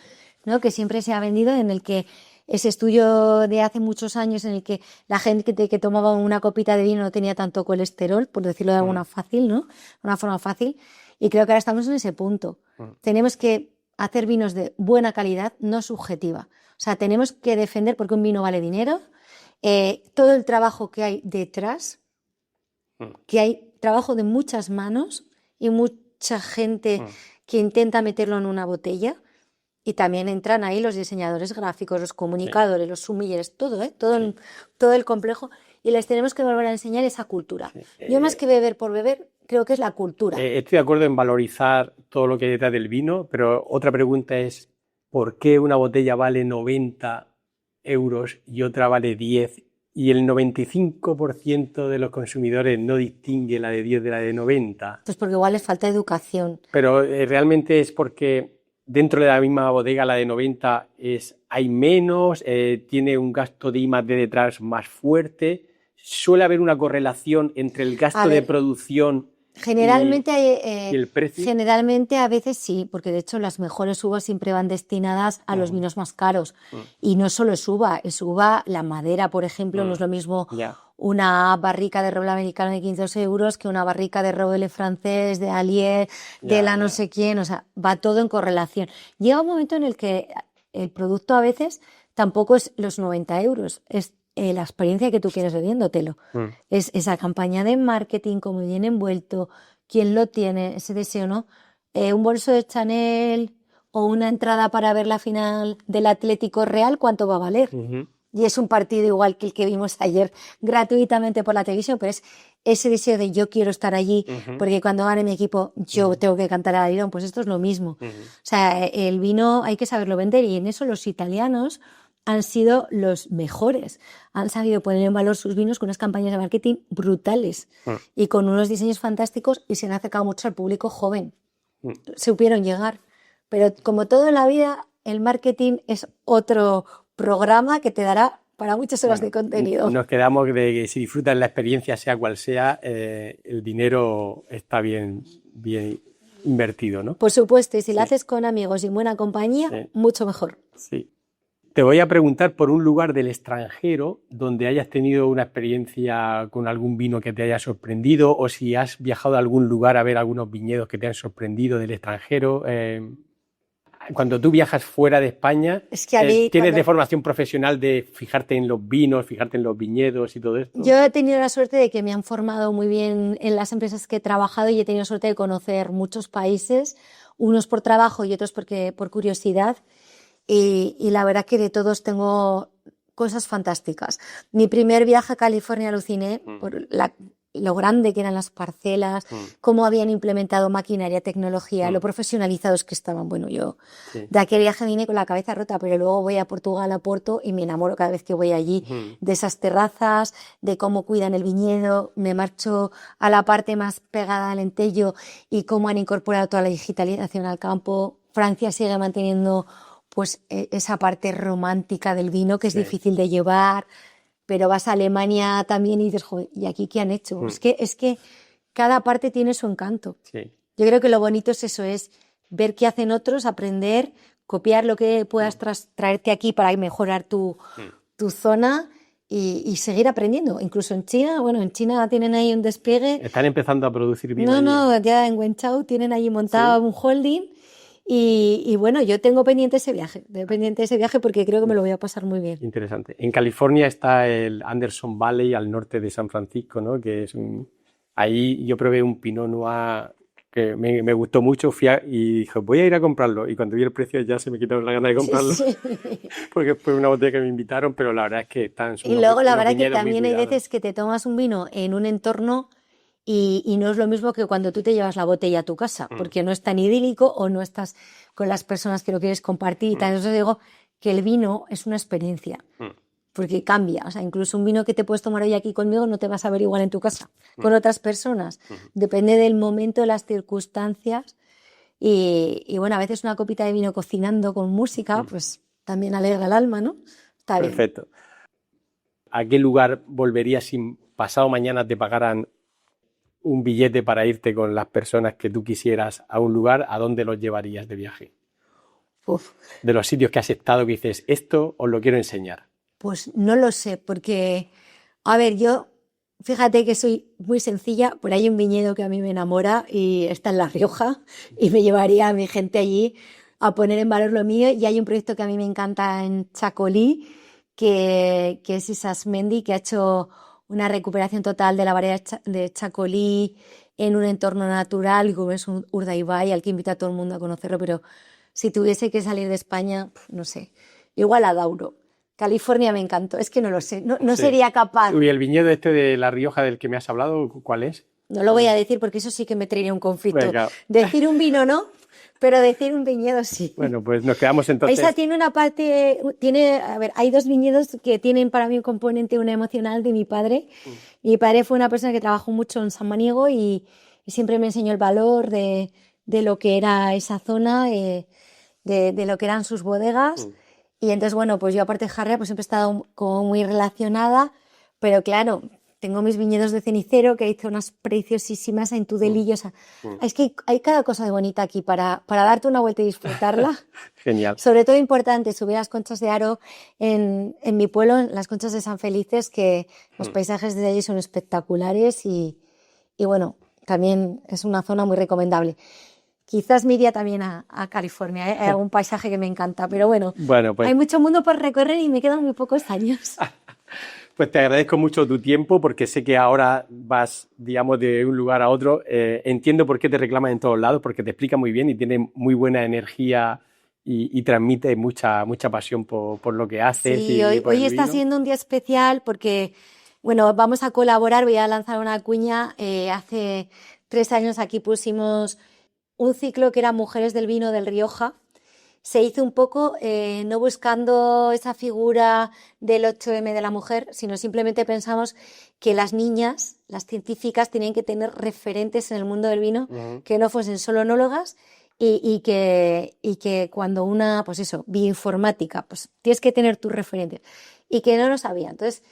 ¿no?, que siempre se ha vendido, en el que ese estudio de hace muchos años en el que la gente que tomaba una copita de vino no tenía tanto colesterol, por decirlo de alguna fácil, ¿no?, una forma fácil. Y creo que ahora estamos en ese punto. Tenemos que hacer vinos de buena calidad, no subjetiva. O sea, tenemos que defender, porque un vino vale dinero, todo el trabajo que hay detrás, que hay trabajo de muchas manos y mucha gente que intenta meterlo en una botella. Y también entran ahí los diseñadores gráficos, los comunicadores, los sumilleres, todo, todo el complejo. Y les tenemos que volver a enseñar esa cultura. Yo más que beber por beber, creo que es la cultura. Estoy de acuerdo en valorizar todo lo que hay detrás del vino, pero otra pregunta es, ¿por qué una botella vale 90 euros y otra vale 10? Y el 95% de los consumidores no distingue la de 10 de la de 90. Pues porque igual les falta educación. Pero realmente es porque dentro de la misma bodega, la de 90, hay menos, tiene un gasto de I+D detrás más fuerte. ¿Suele haber una correlación entre el gasto de producción generalmente y el precio? Generalmente a veces sí, porque de hecho las mejores uvas siempre van destinadas a los vinos más caros. Y no solo es uva, la madera, por ejemplo, no es lo mismo una barrica de roble americano de 500 euros que una barrica de roble francés, de Allier, de la no sé quién, o sea, va todo en correlación. Llega un momento en el que el producto a veces tampoco es los 90 euros, es la experiencia que tú quieres bebiéndotelo. Es esa campaña de marketing, cómo viene envuelto, quién lo tiene, ese deseo, ¿no? Un bolso de Chanel o una entrada para ver la final del Atlético Real, ¿cuánto va a valer? Y es un partido igual que el que vimos ayer gratuitamente por la televisión, pero es ese deseo de yo quiero estar allí, porque cuando gane mi equipo yo tengo que cantar al airón, pues esto es lo mismo. O sea, el vino hay que saberlo vender y en eso los italianos han sido los mejores. Han sabido poner en valor sus vinos con unas campañas de marketing brutales y con unos diseños fantásticos y se han acercado mucho al público joven. Supieron llegar. Pero como todo en la vida, el marketing es otro programa que te dará para muchas horas de contenido. Nos quedamos de que si disfrutas la experiencia, sea cual sea, el dinero está bien invertido, ¿no? Por supuesto, y si lo haces con amigos y en buena compañía, mucho mejor. Sí. Te voy a preguntar por un lugar del extranjero donde hayas tenido una experiencia con algún vino que te haya sorprendido, o si has viajado a algún lugar a ver algunos viñedos que te han sorprendido del extranjero. Cuando tú viajas fuera de España, es que a mí, ¿tienes de formación profesional de fijarte en los vinos, fijarte en los viñedos y todo esto? Yo he tenido la suerte de que me han formado muy bien en las empresas que he trabajado y he tenido suerte de conocer muchos países, unos por trabajo y otros por curiosidad. Y la verdad que de todos tengo cosas fantásticas. Mi primer viaje a California aluciné por lo grande que eran las parcelas, cómo habían implementado maquinaria, tecnología, lo profesionalizados que estaban. Bueno, yo de aquel viaje vine con la cabeza rota, pero luego voy a Portugal, a Porto, y me enamoro cada vez que voy allí de esas terrazas, de cómo cuidan el viñedo. Me marcho a la parte más pegada al Entello y cómo han incorporado toda la digitalización al campo. Francia sigue manteniendo pues esa parte romántica del vino que es difícil de llevar, pero vas a Alemania también y dices, joder, ¿y aquí qué han hecho? Es que cada parte tiene su encanto. Yo creo que lo bonito es eso, es ver qué hacen otros, aprender, copiar lo que puedas traerte aquí para mejorar tu zona y seguir aprendiendo. Incluso en China, bueno, en China tienen ahí un despliegue. ¿Están empezando a producir vino? No, ya en Wenchao tienen ahí montado un holding. Y bueno, yo tengo pendiente ese viaje porque creo que me lo voy a pasar muy bien. Interesante. En California está el Anderson Valley al norte de San Francisco, ¿no? Que es ahí yo probé un Pinot Noir que me gustó mucho, y dije, voy a ir a comprarlo. Y cuando vi el precio ya se me quitaron la gana de comprarlo. Porque fue una botella que me invitaron, pero la verdad es que están... Y luego la verdad que también hay veces que te tomas un vino en un entorno y no es lo mismo que cuando tú te llevas la botella a tu casa, porque no es tan idílico o no estás con las personas que lo quieres compartir y tal. Entonces digo que el vino es una experiencia, porque cambia. O sea, incluso un vino que te puedes tomar hoy aquí conmigo no te vas a ver igual en tu casa, con otras personas. Depende del momento, de las circunstancias. Y bueno, a veces una copita de vino cocinando con música, pues también alegra el alma, ¿no? Está bien. Perfecto. ¿A qué lugar volverías si pasado mañana te pagaran un billete para irte con las personas que tú quisieras a un lugar? ¿A dónde los llevarías de viaje? De los sitios que has estado, que dices, esto os lo quiero enseñar. Pues no lo sé, porque, a ver, yo, fíjate que soy muy sencilla, por ahí hay un viñedo que a mí me enamora y está en La Rioja y me llevaría a mi gente allí a poner en valor lo mío, y hay un proyecto que a mí me encanta en Chacolí, que es Isasmendi, que ha hecho una recuperación total de la variedad de Chacolí en un entorno natural, como es un Urdaibai, al que invito a todo el mundo a conocerlo, pero si tuviese que salir de España, no sé, igual a Dauro. California me encantó, es que no lo sé, no Sí. sería capaz. Uy, el viñedo este de La Rioja del que me has hablado, ¿cuál es? No lo voy a decir porque eso sí que me traería un conflicto. Venga. Decir un vino no, pero decir un viñedo sí. Bueno, pues nos quedamos entonces. Esa tiene una parte, a ver, hay dos viñedos que tienen para mí un componente una emocional de mi padre. Mi padre fue una persona que trabajó mucho en San Maniego y siempre me enseñó el valor de lo que era esa zona, de lo que eran sus bodegas. Y entonces, bueno, pues yo aparte de Jarria, pues siempre he estado como muy relacionada, pero claro, tengo mis viñedos de cenicero que hice unas preciosísimas en Tudelillo. O sea, es que hay cada cosa de bonita aquí para darte una vuelta y disfrutarla. Genial. Sobre todo importante, subir las Conchas de Aro en mi pueblo, en las Conchas de San Felices, que los paisajes de allí son espectaculares y bueno, también es una zona muy recomendable. Quizás me iría también a California, hay algún paisaje que me encanta, pero bueno, pues, hay mucho mundo por recorrer y me quedan muy pocos años. Pues te agradezco mucho tu tiempo porque sé que ahora vas, digamos, de un lugar a otro. Entiendo por qué te reclaman en todos lados, porque te explica muy bien y tiene muy buena energía y transmite mucha pasión por lo que haces. Sí, y por hoy el está vino. siendo un día especial porque, bueno, vamos a colaborar, voy a lanzar una cuña. Hace 3 años aquí pusimos un ciclo que era Mujeres del Vino del Rioja. Se hizo un poco no buscando esa figura del 8M de la mujer, sino simplemente pensamos que las niñas, las científicas, tenían que tener referentes en el mundo del vino, que no fuesen solo enólogas y que cuando una, pues eso, bioinformática, pues tienes que tener tus referentes y que no lo sabía. Entonces,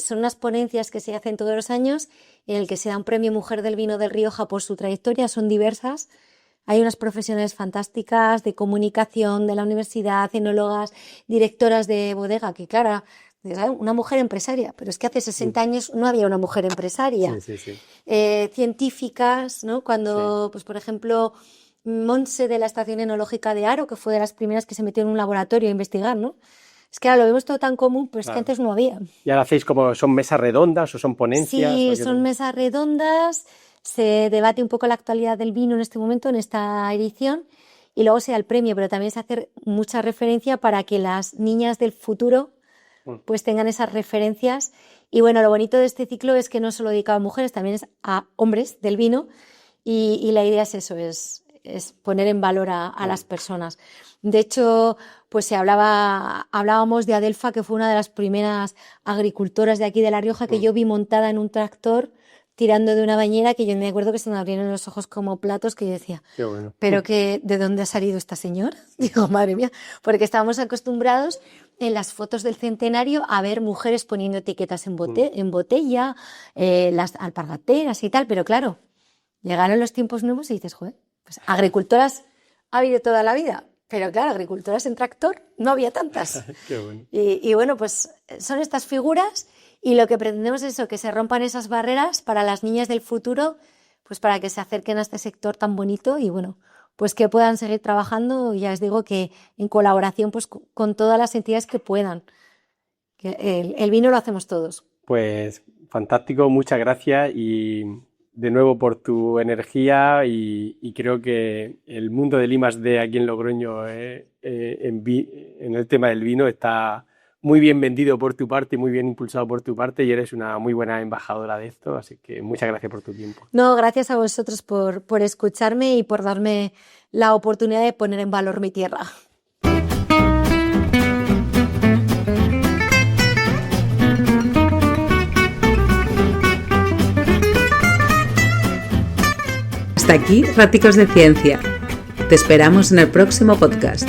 son unas ponencias que se hacen todos los años en el que se da un premio Mujer del Vino del Rioja por su trayectoria, son diversas. Hay unas profesionales fantásticas de comunicación de la universidad, enólogas, directoras de bodega, que claro, una mujer empresaria, pero es que hace 60 años no había una mujer empresaria. Sí. Científicas, ¿no? Cuando, pues por ejemplo, Montse de la Estación Enológica de Aro, que fue de las primeras que se metió en un laboratorio a investigar, ¿no? Es que ahora lo vemos todo tan común, pero es que antes no había. ¿Y ahora hacéis como son mesas redondas o son ponencias? Sí, son mesas redondas. Se debate un poco la actualidad del vino en este momento, en esta edición, y luego se da el premio, pero también se hace mucha referencia para que las niñas del futuro pues tengan esas referencias. Y bueno, lo bonito de este ciclo es que no solo dedicado a mujeres, también es a hombres del vino, y la idea es eso, es poner en valor a las personas. De hecho, pues hablábamos de Adelfa, que fue una de las primeras agricultoras de aquí de La Rioja, que yo vi montada en un tractor tirando de una bañera, que yo me acuerdo que se me abrieron los ojos como platos, que yo decía, Qué bueno. ¿pero ¿de dónde ha salido esta señora? Digo, madre mía, porque estábamos acostumbrados en las fotos del centenario a ver mujeres poniendo etiquetas en botella, las alpargateras y tal, pero claro, llegaron los tiempos nuevos y dices, joder, pues agricultoras ha habido toda la vida, pero claro, agricultoras en tractor no había tantas. Qué bueno. Y bueno, pues son estas figuras. Y lo que pretendemos es eso, que se rompan esas barreras para las niñas del futuro, pues para que se acerquen a este sector tan bonito y bueno, pues que puedan seguir trabajando, ya os digo que en colaboración pues con todas las entidades que puedan. Que el vino lo hacemos todos. Pues fantástico, muchas gracias y de nuevo por tu energía y creo que el mundo del I+D aquí en Logroño en el tema del vino está muy bien vendido por tu parte y muy bien impulsado por tu parte y eres una muy buena embajadora de esto, así que muchas gracias por tu tiempo. No, gracias a vosotros por escucharme y por darme la oportunidad de poner en valor mi tierra. Hasta aquí, Ráticos de Ciencia. Te esperamos en el próximo podcast.